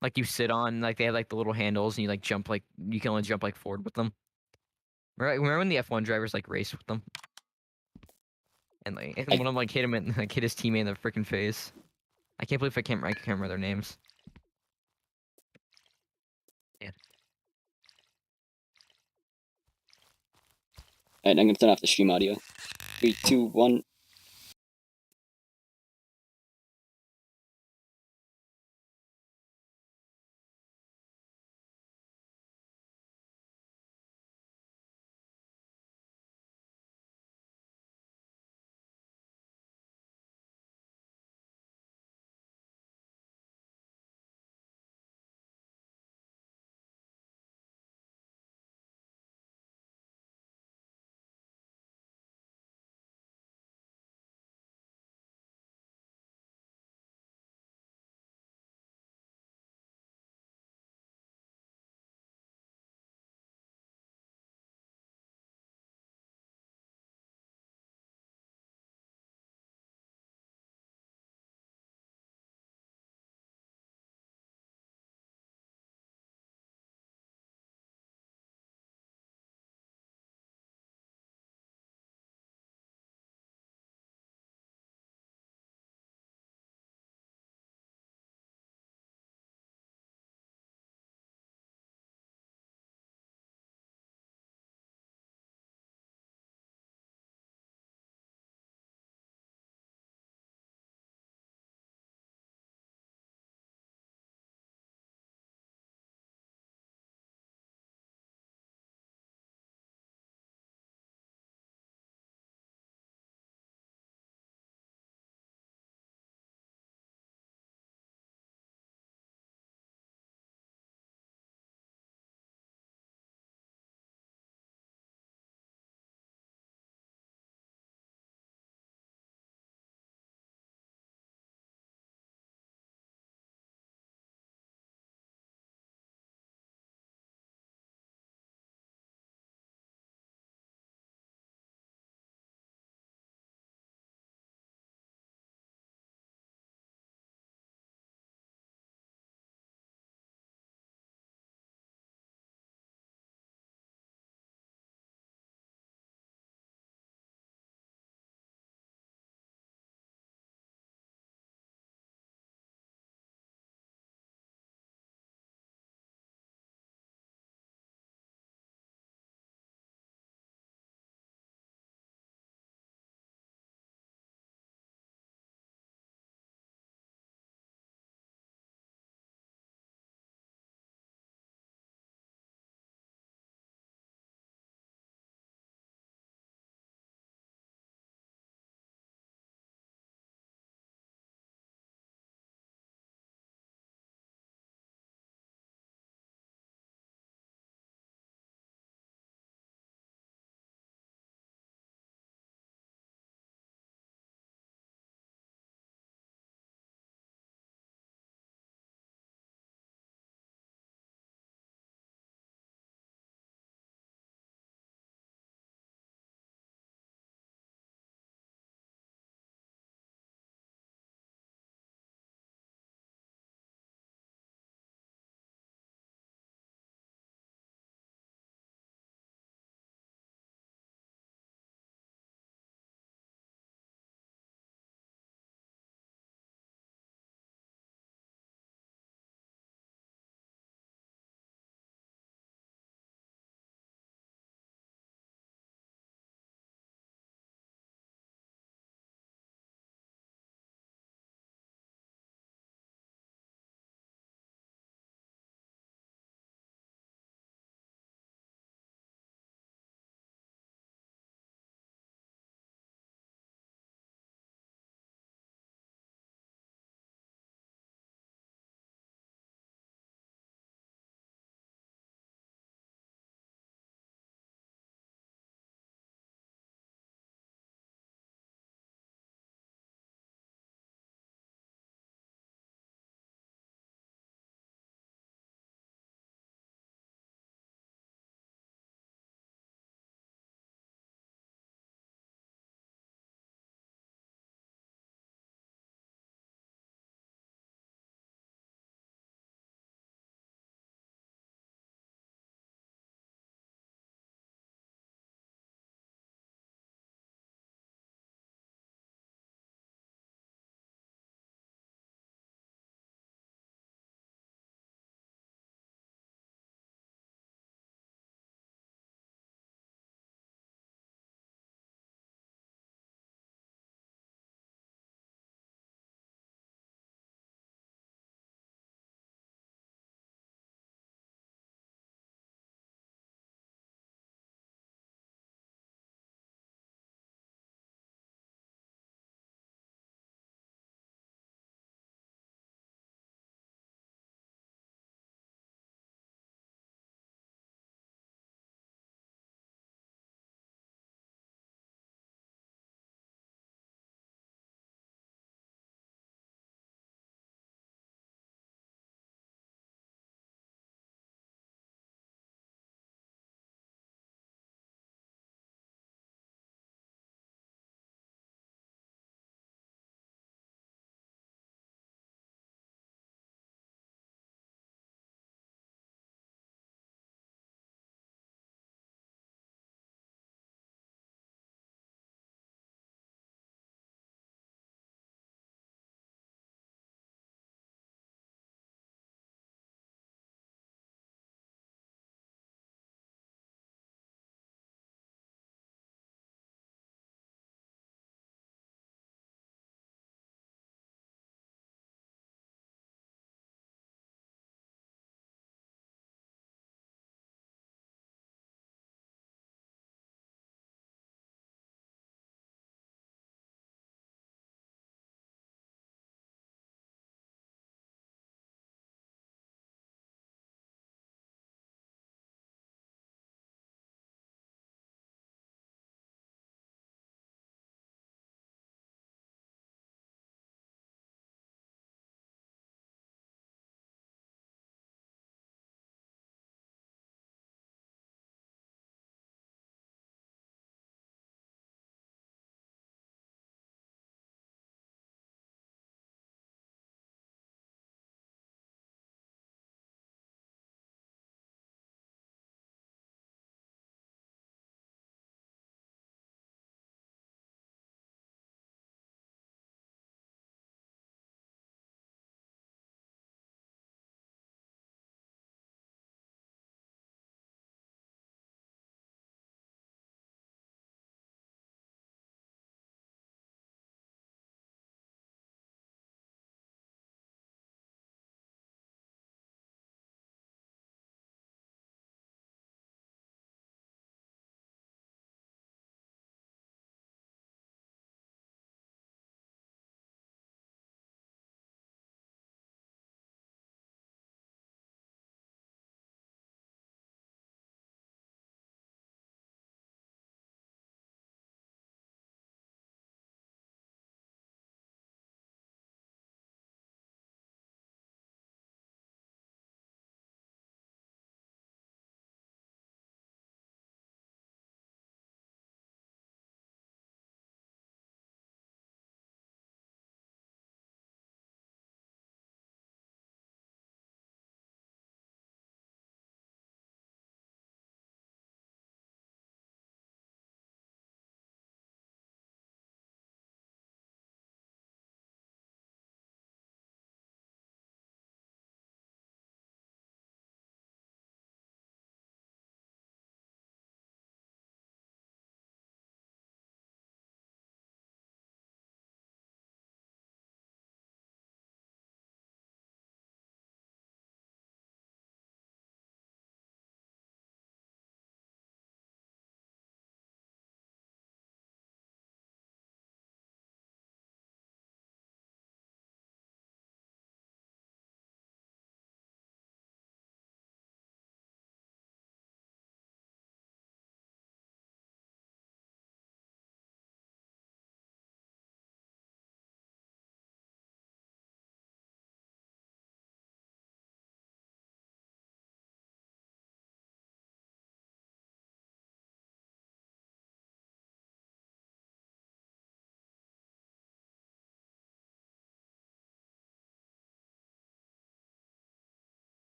[SPEAKER 2] Like you sit on, like they have like the little handles and you like jump like you can only jump like forward with them. Remember when the F1 drivers like race with them? And like and
[SPEAKER 1] I,
[SPEAKER 2] one of them like hit him and like hit his teammate in the freaking face. I can't believe I can't remember their names. Yeah.
[SPEAKER 1] alright, I'm gonna turn off the stream audio. 3, 2, 1.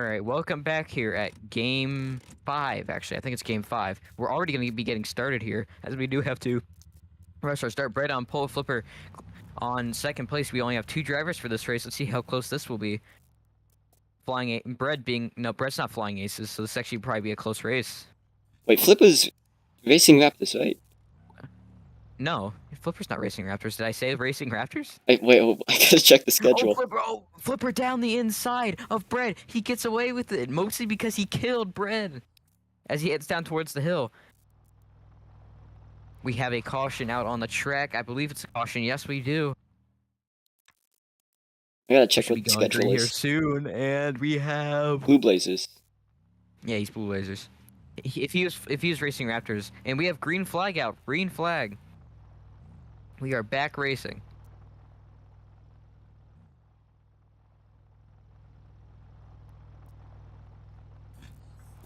[SPEAKER 2] All right, welcome back here at Game 5. Actually, I think it's Game 5. We're already going to be getting started here, as we do have to rush our start. Brett on pole, Flipper on second place. We only have 2 drivers for this race. Let's see how close this will be. Brett's not flying aces, so this actually probably be a close race.
[SPEAKER 1] Wait, Flipper's racing Raptors, right?
[SPEAKER 2] No, Flipper's not racing Raptors. Did I say racing Raptors?
[SPEAKER 1] Wait, I gotta check the schedule.
[SPEAKER 2] Flipper down the inside of Brett. He gets away with it, mostly because he killed Brett as he heads down towards the hill. We have a caution out on the track. I believe it's a caution. Yes, we do.
[SPEAKER 1] I gotta check what the schedule
[SPEAKER 2] here
[SPEAKER 1] is.
[SPEAKER 2] soon, and we have
[SPEAKER 1] Blue Blazers.
[SPEAKER 2] Yeah, he's Blue Blazers. If he was racing Raptors, and we have green flag out. Green flag. We are back racing.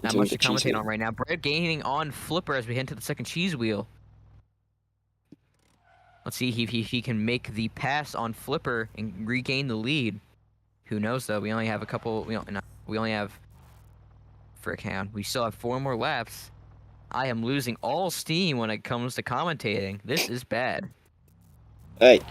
[SPEAKER 2] Not much to commentate on right now. Brett gaining on Flipper as we head to the second cheese wheel. Let's see if he can make the pass on Flipper and regain the lead. Who knows though? We only have a couple. We only have. Frick, hang on. We still have 4 more laps. I am losing all steam when it comes to commentating. This is bad.
[SPEAKER 1] Alright.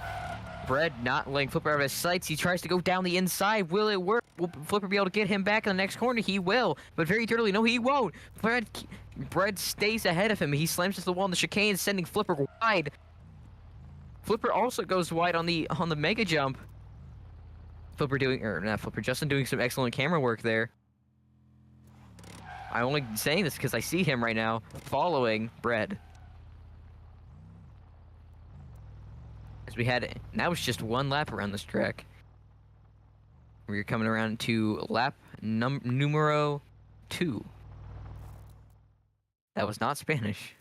[SPEAKER 2] Brett not letting Flipper out of his sights. He tries to go down the inside. Will it work? Will Flipper be able to get him back in the next corner? He will, but very dirtily. No, he won't. Brett stays ahead of him. He slams into the wall in the chicane, sending Flipper wide. Flipper also goes wide on the mega jump. Justin doing some excellent camera work there. I'm only saying this because I see him right now following Brett. As now it's just 1 lap around this track. We're coming around to lap numero 2. That was not Spanish.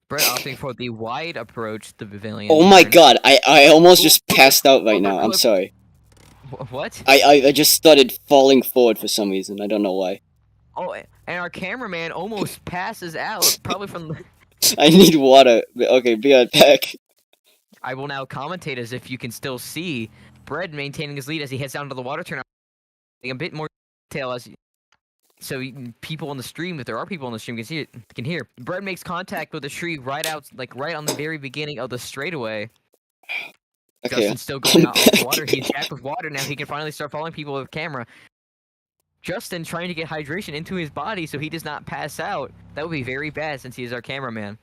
[SPEAKER 2] Brett opting for the wide approach to the pavilion.
[SPEAKER 1] Oh my god, I almost just passed out right now. I'm sorry.
[SPEAKER 2] What?
[SPEAKER 1] I just started falling forward for some reason. I don't know why.
[SPEAKER 2] Oh, and our cameraman almost passes out, probably from the...
[SPEAKER 1] I need water. Okay, be right back.
[SPEAKER 2] I will now commentate as if you can still see Brett maintaining his lead as he heads down to the water turn. A bit more detail so people on the stream, if there are people on the stream, can hear. Brett makes contact with the tree right on the very beginning of the straightaway.
[SPEAKER 1] Okay,
[SPEAKER 2] Justin's still going out with water. He's back with water now. He can finally start following people with camera. Justin trying to get hydration into his body so he does not pass out. That would be very bad since he is our cameraman.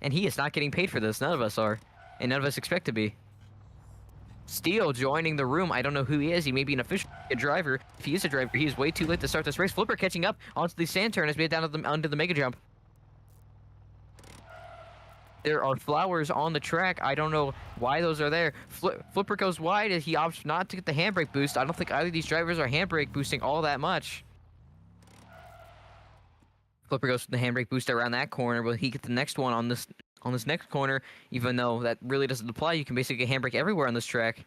[SPEAKER 2] And he is not getting paid for this. None of us are. And none of us expect to be. Steele joining the room. I don't know who he is. He may be an official driver. If he is a driver, he is way too late to start this race. Flipper catching up onto the sand turn as we head down onto the mega jump. There are flowers on the track. I don't know why those are there. Flipper goes wide as he opts not to get the handbrake boost. I don't think either of these drivers are handbrake boosting all that much. Flipper goes for the handbrake boost around that corner. Will he get the next one on this next corner? Even though that really doesn't apply, you can basically get handbrake everywhere on this track.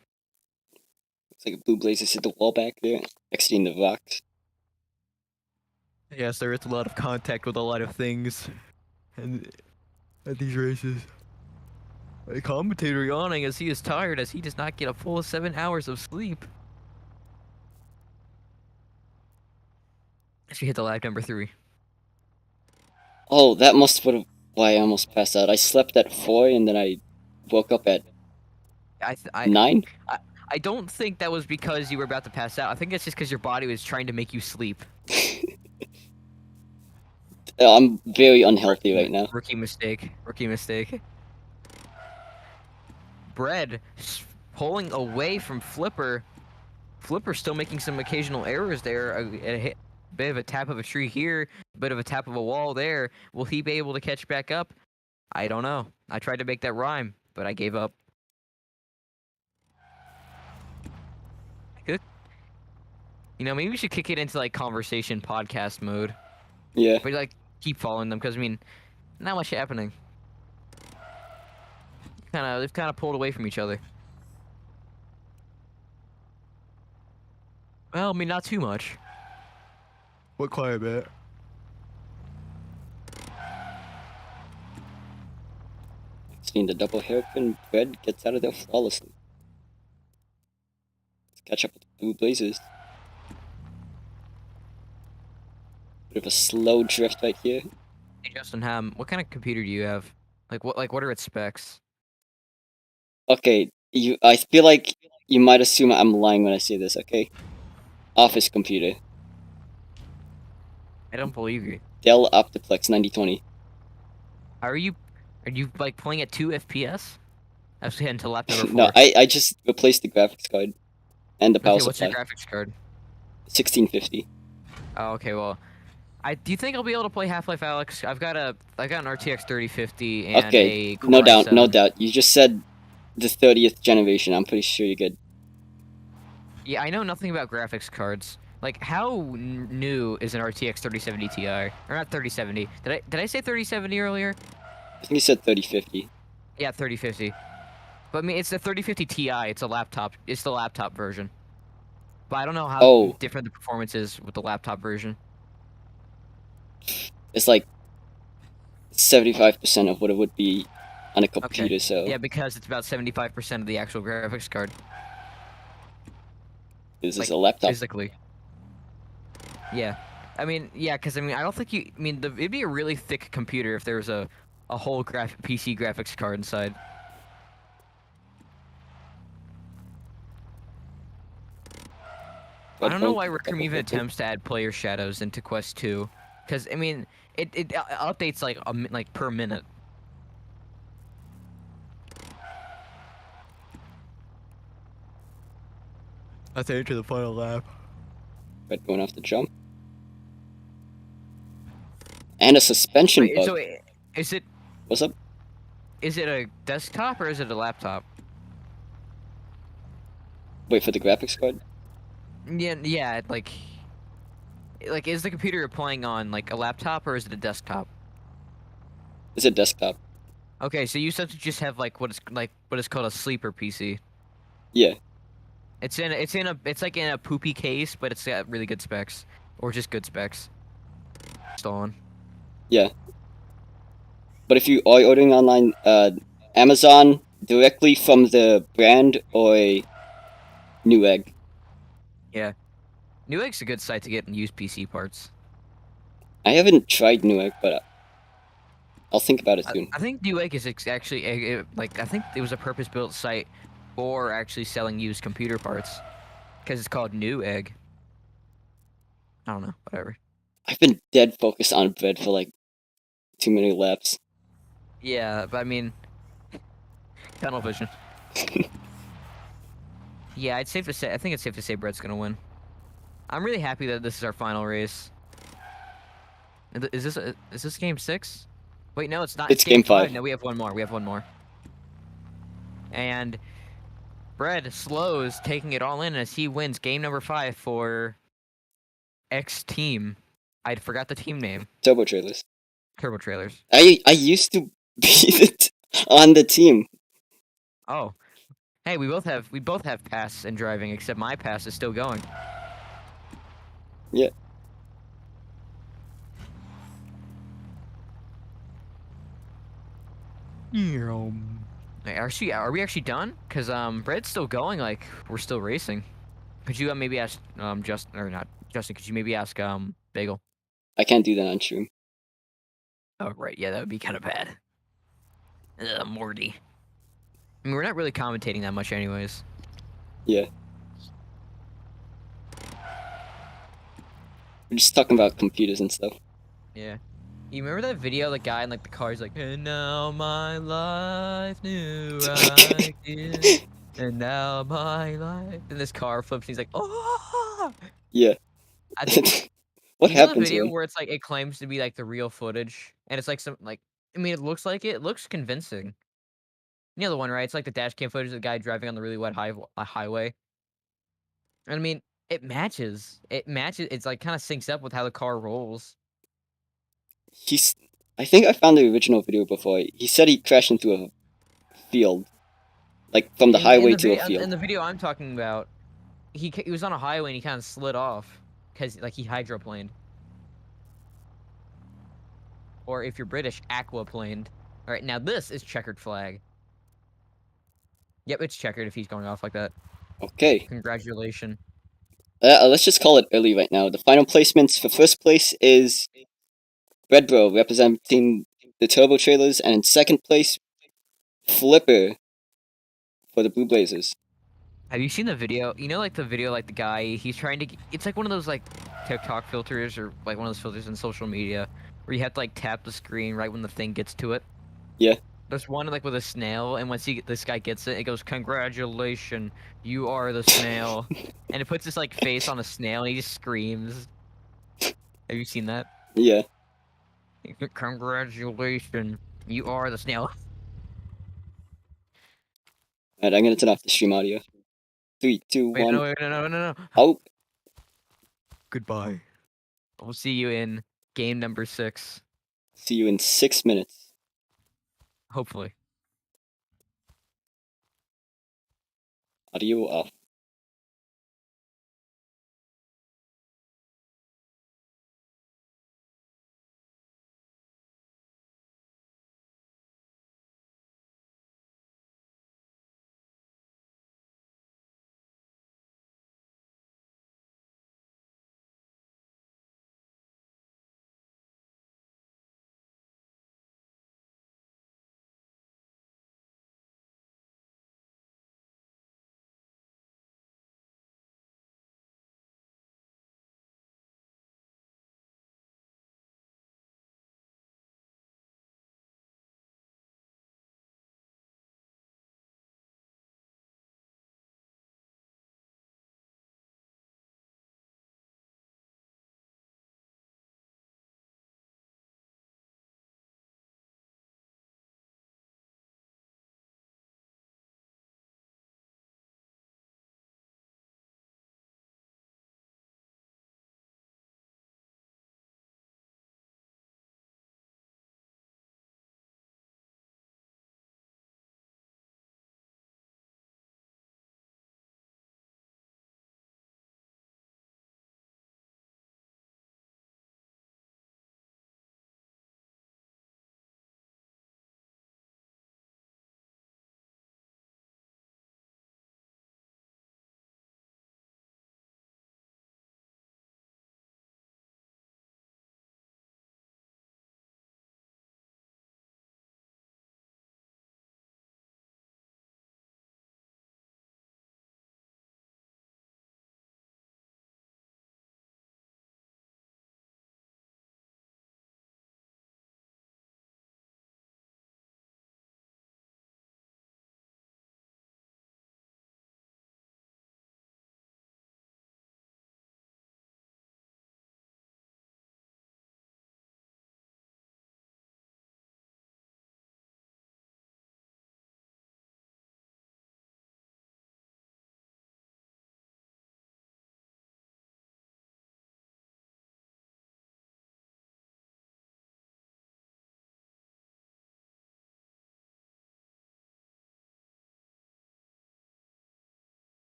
[SPEAKER 1] It's like a Blue Blazers hit the wall back there, exiting the rocks.
[SPEAKER 2] Yes, there is a lot of contact with a lot of things. And at these races. The commentator yawning as he is tired as he does not get a full 7 hours of sleep. As we hit the lap number 3.
[SPEAKER 1] Oh, that must have why I almost passed out. I slept at 4 and then I woke up at 9?
[SPEAKER 2] I don't think that was because you were about to pass out. I think it's just because your body was trying to make you sleep.
[SPEAKER 1] I'm very unhealthy right now.
[SPEAKER 2] Rookie mistake. Brett pulling away from Flipper. Flipper still making some occasional errors there. A bit of a tap of a tree here, a bit of a tap of a wall there. Will he be able to catch back up? I don't know. I tried to make that rhyme, but I gave up. Good. Maybe we should kick it into conversation podcast mode.
[SPEAKER 1] Yeah.
[SPEAKER 2] But keep following them because not much happening. They've kind of pulled away from each other. Well, not too much. What quite a bit.
[SPEAKER 1] Seeing the double hairpin, Brett gets out of there flawlessly. Let's catch up with the Blue Blazers. Bit of a slow drift right here.
[SPEAKER 2] Hey Justin, what kind of computer do you have? What are its specs?
[SPEAKER 1] Okay, I feel like you might assume I'm lying when I say this, okay? Office computer.
[SPEAKER 2] I don't believe you.
[SPEAKER 1] Dell Optiplex 9020.
[SPEAKER 2] Are you like playing at 2 FPS? I've heading to lap number
[SPEAKER 1] No,
[SPEAKER 2] 4.
[SPEAKER 1] I just replaced the graphics card and the power
[SPEAKER 2] Okay, what's your
[SPEAKER 1] supply.
[SPEAKER 2] graphics card?
[SPEAKER 1] 1650.
[SPEAKER 2] Oh, okay, well, do you think I'll be able to play Half-Life Alyx? I got an RTX 3050 and
[SPEAKER 1] Okay,
[SPEAKER 2] a
[SPEAKER 1] no
[SPEAKER 2] Core
[SPEAKER 1] doubt, no
[SPEAKER 2] i7.
[SPEAKER 1] doubt. You just said the 30th generation. I'm pretty sure you're good.
[SPEAKER 2] Yeah, I know nothing about graphics cards. Like, how new is an RTX 3070 Ti? Or not 3070. Did I say 3070 earlier?
[SPEAKER 1] I think you said 3050.
[SPEAKER 2] Yeah, 3050. But I mean, it's the 3050 Ti. It's a laptop. It's the laptop version. But I don't know how
[SPEAKER 1] Oh,
[SPEAKER 2] different the performance is with the laptop version.
[SPEAKER 1] it's like 75% of what it would be on a
[SPEAKER 2] Okay.
[SPEAKER 1] computer, so
[SPEAKER 2] Yeah, because it's about 75% of the actual graphics card.
[SPEAKER 1] this is
[SPEAKER 2] Like,
[SPEAKER 1] a laptop.
[SPEAKER 2] physically. Yeah. I mean, yeah, because I mean, I don't think you. I mean, it'd be a really thick computer if there was a whole PC graphics card inside. I
[SPEAKER 1] Red
[SPEAKER 2] don't know
[SPEAKER 1] phone.
[SPEAKER 2] why Raccoon even attempts to add player shadows into Quest 2, because I mean, it updates like like per minute. I think to the final lap.
[SPEAKER 1] Red going off the jump. And a suspension
[SPEAKER 2] Wait,
[SPEAKER 1] bug.
[SPEAKER 2] so is it
[SPEAKER 1] What's up?
[SPEAKER 2] is it a desktop or is it a laptop?
[SPEAKER 1] Wait for the graphics card.
[SPEAKER 2] Yeah, yeah, like is the computer you're playing on like a laptop or is it a desktop?
[SPEAKER 1] It's a desktop.
[SPEAKER 2] Okay, so you said to just have like what is called a sleeper PC.
[SPEAKER 1] Yeah.
[SPEAKER 2] It's like in a poopy case, but it's got really good specs or just good specs. Stolen.
[SPEAKER 1] Yeah. But if you are ordering online, Amazon directly from the brand or a Newegg.
[SPEAKER 2] Yeah. Newegg's a good site to get used PC parts.
[SPEAKER 1] I haven't tried Newegg, but I'll think about it soon.
[SPEAKER 2] I think Newegg is actually like I think it was a purpose-built site for actually selling used computer parts because it's called Newegg. I don't know, whatever.
[SPEAKER 1] I've been dead focused on bread for like too many laps.
[SPEAKER 2] Yeah, but I mean, tunnel vision. Yeah, it's safe to say. I think it's safe to say Brett's gonna win. I'm really happy that this is our final race. Is this game 6? Wait, no, it's not.
[SPEAKER 1] It's
[SPEAKER 2] It's game
[SPEAKER 1] game
[SPEAKER 2] 5.
[SPEAKER 1] 5.
[SPEAKER 2] No, we have one more. We have one more. And Brett slows, taking it all in as he wins game number 5 for X Team. I forgot the team name.
[SPEAKER 1] Turbo trailers.
[SPEAKER 2] Turbo Trailers.
[SPEAKER 1] I used to be on the team.
[SPEAKER 2] Oh, hey, we both have pass and driving, except my pass is still going.
[SPEAKER 1] Yeah.
[SPEAKER 2] Are we actually done? Cause Brett's still going. Like we're still racing. Could you maybe ask Justin or not Justin? Could you maybe ask Bagel?
[SPEAKER 1] I can't do that on stream.
[SPEAKER 2] Oh right, yeah, that would be kind of bad. Morty. I mean, we're not really commentating that much, anyways.
[SPEAKER 1] Yeah. We're just talking about computers and stuff.
[SPEAKER 2] Yeah. You remember that video? The guy in like the car is like, "And now my life knew I did, and now my life." And this car flips. And he's like, "Oh!"
[SPEAKER 1] Yeah.
[SPEAKER 2] I think
[SPEAKER 1] What
[SPEAKER 2] you know the
[SPEAKER 1] happens
[SPEAKER 2] video
[SPEAKER 1] when?
[SPEAKER 2] where it's like it claims to be like the real footage, and it's like some like I mean, it looks like it. It looks convincing. You know the one, right? It's like the dash cam footage of the guy driving on the really wet highway. And I mean, it matches. It matches. It's like kind of syncs up with how the car rolls.
[SPEAKER 1] He's. I think I found the original video before. He said he crashed into a field, like from the highway to a
[SPEAKER 2] In
[SPEAKER 1] field.
[SPEAKER 2] the video I'm talking about, he was on a highway and he kind of slid off because like he hydroplaned. Or if you're British, aquaplaned. All right, now this is checkered flag. Yep, it's checkered if he's going off like that.
[SPEAKER 1] Okay.
[SPEAKER 2] Congratulations.
[SPEAKER 1] Let's just call it early right now. The final placements for first place is Red Bro representing the Turbo Trailers, and in second place, Flipper for the Blue Blazers.
[SPEAKER 2] Have you seen the video? You know, like the video, like the guy, he's trying to. It's like one of those like TikTok filters or like one of those filters in social media where you have to like tap the screen right when the thing gets to it.
[SPEAKER 1] Yeah,
[SPEAKER 2] There's one like with a snail, and once this guy gets it, it goes, "Congratulations, you are the snail," and it puts this like face on a snail, and he just screams. Have you seen that?
[SPEAKER 1] yeah.
[SPEAKER 2] Congratulations, you are the snail.
[SPEAKER 1] Alright, I'm gonna turn off the stream audio. 3, 2,
[SPEAKER 2] Wait,
[SPEAKER 1] 1.
[SPEAKER 2] no, wait, no.
[SPEAKER 1] Oh,
[SPEAKER 2] Goodbye. We'll see you in game number 6,
[SPEAKER 1] see you in 6 minutes.
[SPEAKER 2] hopefully.
[SPEAKER 1] Audio off.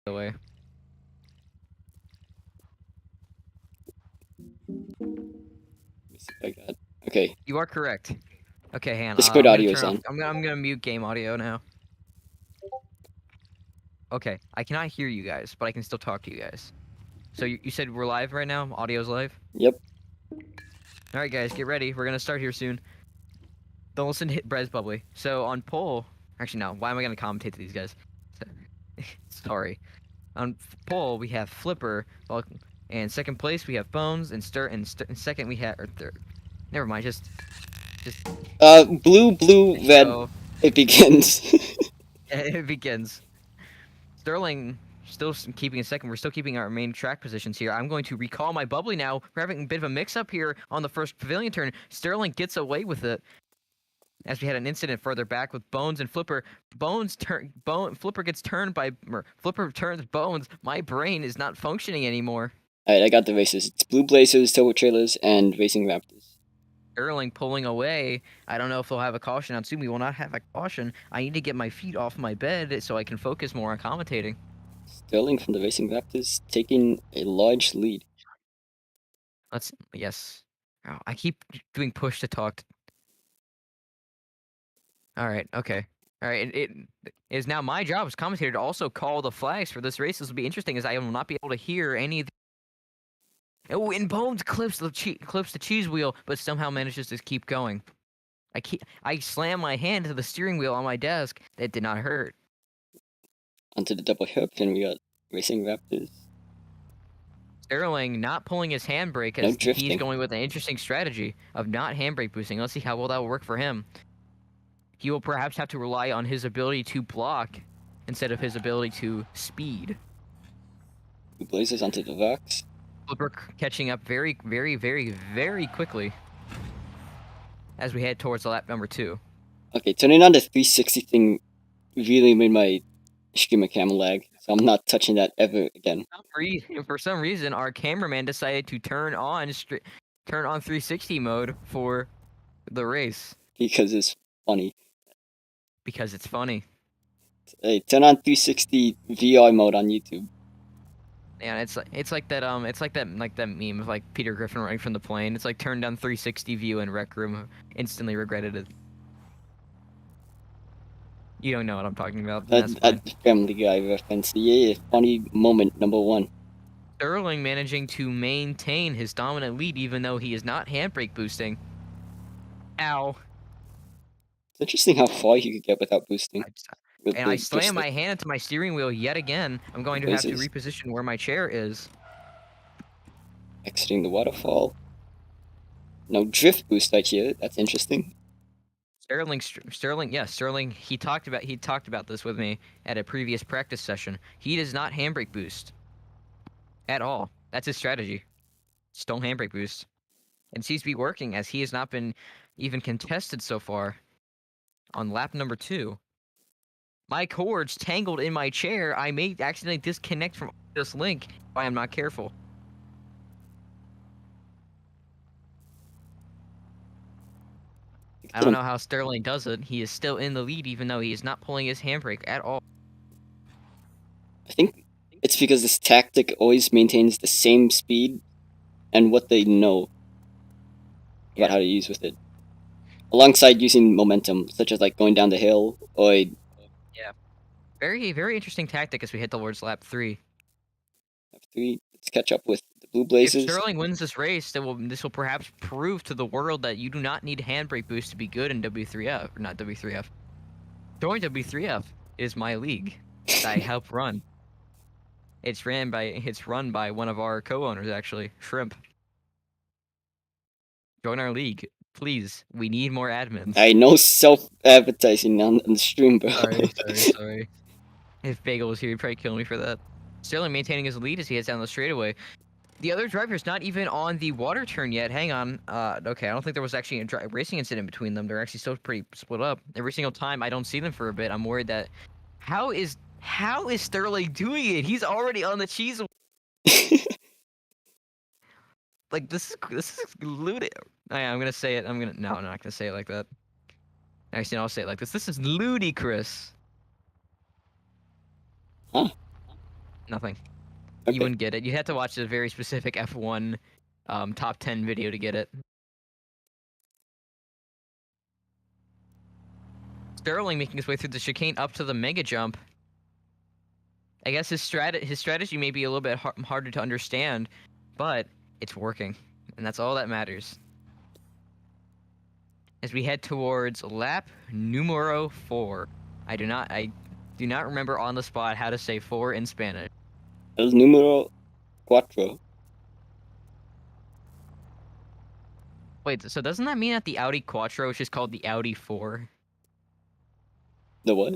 [SPEAKER 2] the way.
[SPEAKER 1] Let me see if I got. Okay,
[SPEAKER 2] You are correct. Okay, Han.
[SPEAKER 1] Discord
[SPEAKER 2] I'm gonna
[SPEAKER 1] audio is
[SPEAKER 2] turn off.
[SPEAKER 1] on.
[SPEAKER 2] I'm gonna mute game audio now. Okay, I cannot hear you guys, but I can still talk to you guys. So you said we're live right now? Audio's live?
[SPEAKER 1] Yep.
[SPEAKER 2] Alright guys, get ready. We're gonna start here soon. Don't listen to hit Brez Bubbly. So on poll, actually no, why am I gonna commentate to these guys? Sorry. On poll we have Flipper, and second place we have Bones, and second we have, or third. Never mind, just
[SPEAKER 1] Blue, red.
[SPEAKER 2] so
[SPEAKER 1] It begins.
[SPEAKER 2] it begins. Sterling still keeping a second. We're still keeping our main track positions here. I'm going to recall my bubbly now. We're having a bit of a mix-up here on the first pavilion turn. Sterling gets away with it. As we had an incident further back with Bones and Flipper. Flipper gets turned by... Flipper turns Bones. My brain is not functioning anymore.
[SPEAKER 1] Alright, I got the races. It's Blue Blazers, Turbo Trailers, and Racing Raptors.
[SPEAKER 2] Sterling pulling away. I don't know if they'll have a caution out soon. We will not have a caution. I need to get my feet off my bed so I can focus more on commentating.
[SPEAKER 1] Sterling from the Racing Raptors taking a large lead.
[SPEAKER 2] Yes. Oh, I keep doing push to talk. All right. Okay. All right. It is now my job as commentator to also call the flags for this race. This will be interesting, as I will not be able to hear any of the... Oh, and Bones clips the cheese wheel, but somehow manages to keep going. I slam my hand to the steering wheel on my desk. It did not hurt.
[SPEAKER 1] Onto the double hook, and we got Racing Raptors.
[SPEAKER 2] Sterling not pulling his handbrake,
[SPEAKER 1] No
[SPEAKER 2] as he's
[SPEAKER 1] drifting.
[SPEAKER 2] going with an interesting strategy of not handbrake boosting. Let's see how well that will work for him. He will perhaps have to rely on his ability to block instead of his ability to speed.
[SPEAKER 1] Blue Blazers onto the rocks.
[SPEAKER 2] Flipper catching up very, very, very, very quickly as we head towards lap number 2.
[SPEAKER 1] Okay, turning on the 360 thing really made my streamer cam lag, so I'm not touching that ever again.
[SPEAKER 2] For some reason, our cameraman decided to turn on 360 mode for the race
[SPEAKER 1] Because it's funny.
[SPEAKER 2] because it's funny.
[SPEAKER 1] Hey, turn on 360 VR mode on YouTube.
[SPEAKER 2] And it's like that meme of like Peter Griffin running from the plane. It's like turn down 360 view in Rec Room, instantly regretted it. You don't know what I'm talking about. That's fine.
[SPEAKER 1] That Family Guy reference. Yeah, funny moment number 1.
[SPEAKER 2] Sterling managing to maintain his dominant lead even though he is not handbrake boosting. Ow.
[SPEAKER 1] It's interesting how far you could get without boosting.
[SPEAKER 2] I slam my hand into my steering wheel yet again. I'm going to have to reposition where my chair is.
[SPEAKER 1] Exiting the waterfall. No drift boost right here. That's interesting.
[SPEAKER 2] Sterling, yes, Sterling. He talked about this with me at a previous practice session. He does not handbrake boost at all. That's his strategy. Just don't handbrake boost. And seems to be working, as he has not been even contested so far on lap number 2. My cord's tangled in my chair. I may accidentally disconnect from this link if I am not careful. I don't know how Sterling does it. He is still in the lead even though he is not pulling his handbrake at all.
[SPEAKER 1] I think it's because this tactic always maintains the same speed and what they know about how to use with it. Alongside using momentum, such as like going down the hill or...
[SPEAKER 2] Yeah. Very, very interesting tactic as we head towards lap 3.
[SPEAKER 1] Lap 3, let's catch up with the Blue Blazers.
[SPEAKER 2] If Sterling wins this race, this will perhaps prove to the world that you do not need handbrake boost to be good in W3F, or not W3F. Join W3F is my league that I help run. It's run by one of our co-owners, actually, Shrimp. Join our league, please. We need more admins.
[SPEAKER 1] I know self-advertising on the stream, bro.
[SPEAKER 2] Sorry. If Bagel was here, he'd probably kill me for that. Sterling maintaining his lead as he heads down the straightaway. The other driver's not even on the water turn yet. Hang on. Okay, I don't think there was actually a racing incident between them. They're actually still pretty split up. Every single time I don't see them for a bit, I'm worried that... How is Sterling doing it? He's already on the cheese. Like, this is ludicrous. I'm gonna say it. No, I'm not gonna say it like that. Actually, no, I'll say it like this. This is ludicrous.
[SPEAKER 1] Huh?
[SPEAKER 2] Nothing.
[SPEAKER 1] Okay.
[SPEAKER 2] You wouldn't get it. You had to watch a very specific F1 top 10 video to get it. Sterling making his way through the chicane up to the mega jump. I guess his strategy may be a little bit harder to understand, but it's working, and that's all that matters. As we head towards lap numero 4. I do not remember on the spot how to say 4 in Spanish.
[SPEAKER 1] El número cuatro.
[SPEAKER 2] Wait, so doesn't that mean that the Audi Quattro is just called the Audi 4?
[SPEAKER 1] The what?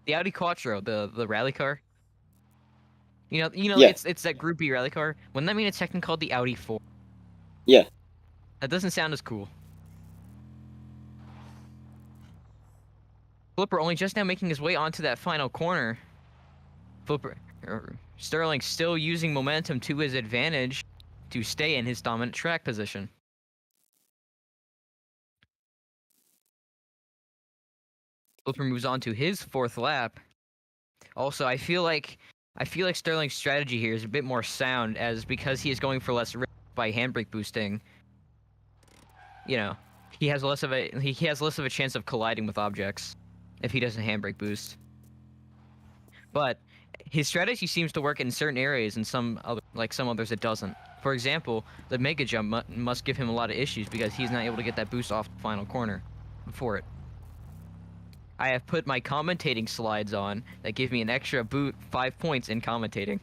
[SPEAKER 2] The Audi Quattro, the rally car. You know,
[SPEAKER 1] Yeah.
[SPEAKER 2] it's that Group B rally car. Wouldn't that mean it's technically called the Audi 4?
[SPEAKER 1] Yeah.
[SPEAKER 2] That doesn't sound as cool. Flipper only just now making his way onto that final corner. Sterling still using momentum to his advantage to stay in his dominant track position. Flipper moves on to his 4th lap. Also, I feel like Sterling's strategy here is a bit more sound, as because he is going for less risk by handbrake boosting. You know, he has less of a chance of colliding with objects if he doesn't handbrake boost. But his strategy seems to work in certain areas, and some others it doesn't. For example, the mega jump must give him a lot of issues because he's not able to get that boost off the final corner before it. I have put my commentating slides on that give me an extra 5 points in commentating.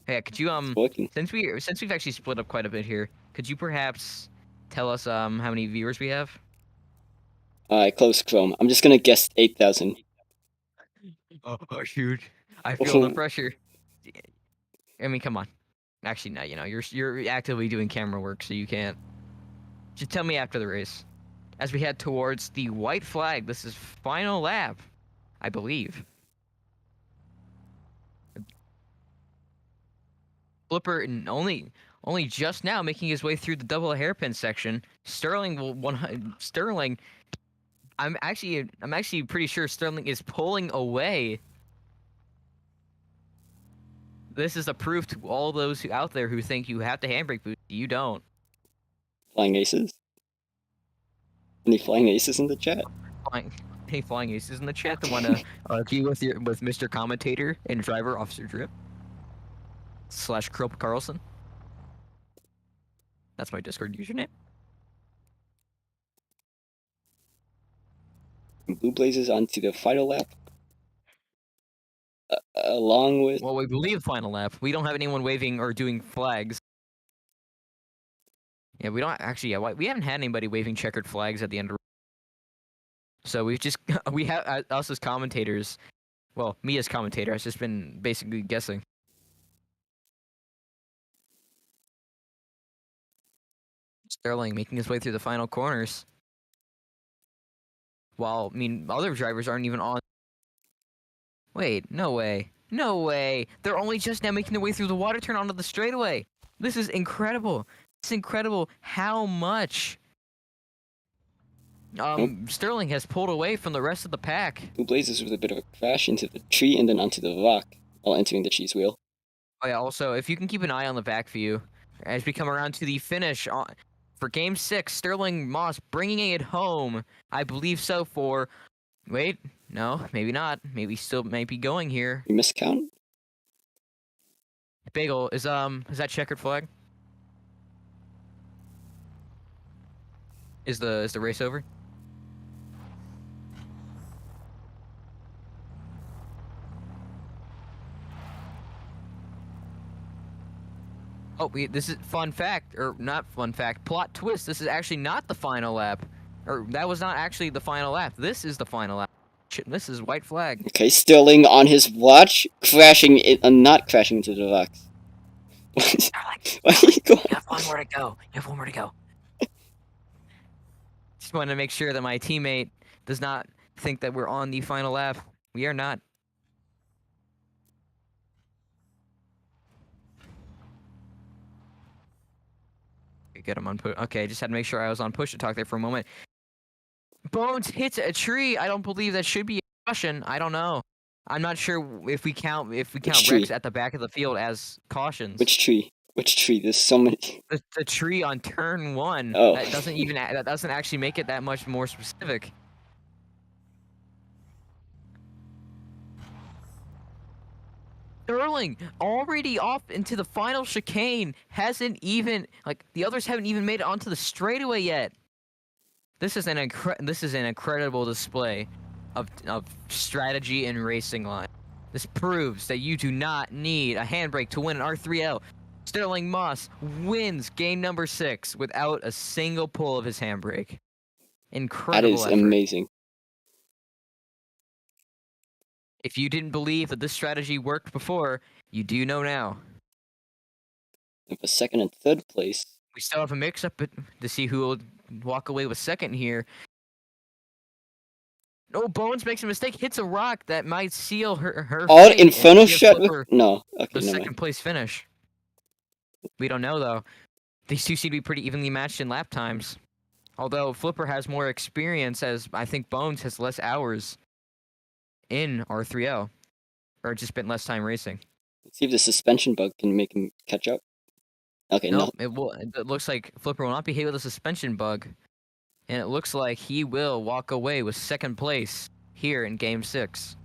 [SPEAKER 2] Hey, could you
[SPEAKER 1] Working.
[SPEAKER 2] since we've actually split up quite a bit here, could you perhaps tell us how many viewers we have?
[SPEAKER 1] I closed Chrome. I'm just gonna guess 8,000.
[SPEAKER 2] Oh, shoot! I feel the pressure. I mean, come on. Actually, no. You know, you're actively doing camera work, so you can't. Just tell me after the race. As we head towards the white flag, this is final lap, I believe. Flipper only just now making his way through the double hairpin section. Sterling I'm actually pretty sure Sterling is pulling away. This is a proof to all those out there who think you have to handbrake boost. You don't.
[SPEAKER 1] Flying aces? Any flying aces in the chat?
[SPEAKER 2] Any flying aces in the chat that want to argue with Mr. Commentator and Driver Officer Drip / Kropp Carlson? That's my Discord username.
[SPEAKER 1] Blue Blazes onto the final lap. Along with...
[SPEAKER 2] Well, we believe final lap. We don't have anyone waving or doing flags. Yeah, we don't actually. Yeah, we haven't had anybody waving checkered flags at the end of. So we've just we have us as commentators. Well, me as commentator has just been basically guessing. Sterling making his way through the final corners. While, I mean, other drivers aren't even on. Wait, no way. No way. They're only just now making their way through the water turn onto the straightaway. This is incredible. It's incredible how much Sterling has pulled away from the rest of the pack.
[SPEAKER 1] Blue Blazes with a bit of a crash into the tree and then onto the rock while entering the cheese wheel.
[SPEAKER 2] Oh yeah, also, if you can keep an eye on the back view as we come around to the finish for Game 6, Sterling Moss bringing it home. I believe so for... Wait, no, maybe not. Maybe still might be going here.
[SPEAKER 1] You miscount?
[SPEAKER 2] Bagel, is that checkered flag? Is the race over? Oh, this is fun fact, or not fun fact, plot twist. This is actually not the final lap. Or that was not actually the final lap. This is the final lap. This is white flag.
[SPEAKER 1] Okay, Sterling on his watch, crashing not crashing into the rocks. Why are you going?
[SPEAKER 2] You have one more to go. You have one more to go. Just wanted to make sure that my teammate does not think that we're on the final lap. We are not. Get him on push. Okay, just had to make sure I was on push to talk there for a moment. Bones hits a tree. I don't believe that should be a caution. I don't know. I'm not sure if we count
[SPEAKER 1] tree?
[SPEAKER 2] wrecks at the back of the field as cautions.
[SPEAKER 1] Which tree? Which tree? There's so many.
[SPEAKER 2] The tree on turn 1
[SPEAKER 1] Oh.
[SPEAKER 2] that doesn't actually make it that much more specific. Sterling already off into the final chicane. Hasn't even the others haven't even made it onto the straightaway yet. This is an incredible display of strategy and racing line. This proves that you do not need a handbrake to win an R3L. Sterling Moss wins game number 6 without a single pull of his handbrake. Incredible
[SPEAKER 1] That is
[SPEAKER 2] effort.
[SPEAKER 1] amazing.
[SPEAKER 2] If you didn't believe that this strategy worked before, you do know now.
[SPEAKER 1] For second and third place.
[SPEAKER 2] We still have a mix-up to see who will walk away with second here. Oh, Bones makes a mistake, hits a rock that might seal her
[SPEAKER 1] All
[SPEAKER 2] fate
[SPEAKER 1] in
[SPEAKER 2] and
[SPEAKER 1] front of
[SPEAKER 2] give
[SPEAKER 1] shot
[SPEAKER 2] Flipper
[SPEAKER 1] with no. Okay,
[SPEAKER 2] the
[SPEAKER 1] never
[SPEAKER 2] second
[SPEAKER 1] mind.
[SPEAKER 2] place finish. We don't know though. These two seem to be pretty evenly matched in lap times. Although Flipper has more experience, as I think Bones has less hours in R3L, or just spent less time racing.
[SPEAKER 1] Let's see if the suspension bug can make him catch up. Okay,
[SPEAKER 2] Nope,
[SPEAKER 1] no.
[SPEAKER 2] it looks like Flipper will not be hit with a suspension bug, and it looks like he will walk away with second place here in Game 6.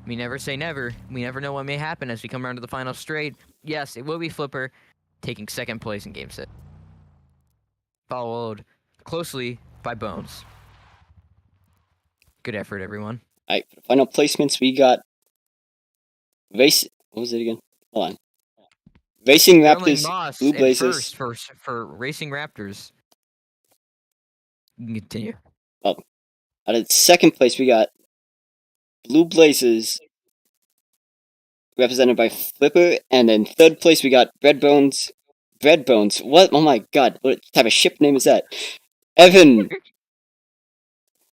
[SPEAKER 2] We never say never. We never know what may happen as we come around to the final straight. Yes, it will be Flipper taking second place in Game 6. Followed closely by Bones. Good effort, everyone.
[SPEAKER 1] Alright, for the final placements, we got Race. What was it again? Hold on. Racing
[SPEAKER 2] Sterling
[SPEAKER 1] Raptors,
[SPEAKER 2] Moss
[SPEAKER 1] Blue
[SPEAKER 2] in
[SPEAKER 1] Blazers.
[SPEAKER 2] first for Racing Raptors. You can continue.
[SPEAKER 1] Out of second place, we got Blue Blazers, represented by Flipper, and in third place, we got Breadbones. Breadbones? What? Oh my god, what type of ship name is that? Evan.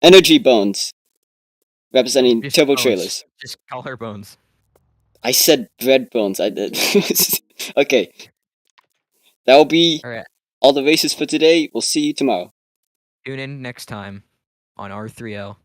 [SPEAKER 1] Energy Bones, representing
[SPEAKER 2] Just
[SPEAKER 1] Turbo
[SPEAKER 2] Bones.
[SPEAKER 1] Trailers.
[SPEAKER 2] Just call her Bones.
[SPEAKER 1] I said Breadbones. I did. Okay. That will be
[SPEAKER 2] All right.
[SPEAKER 1] all the races for today. We'll see you tomorrow.
[SPEAKER 2] Tune in next time on R3L.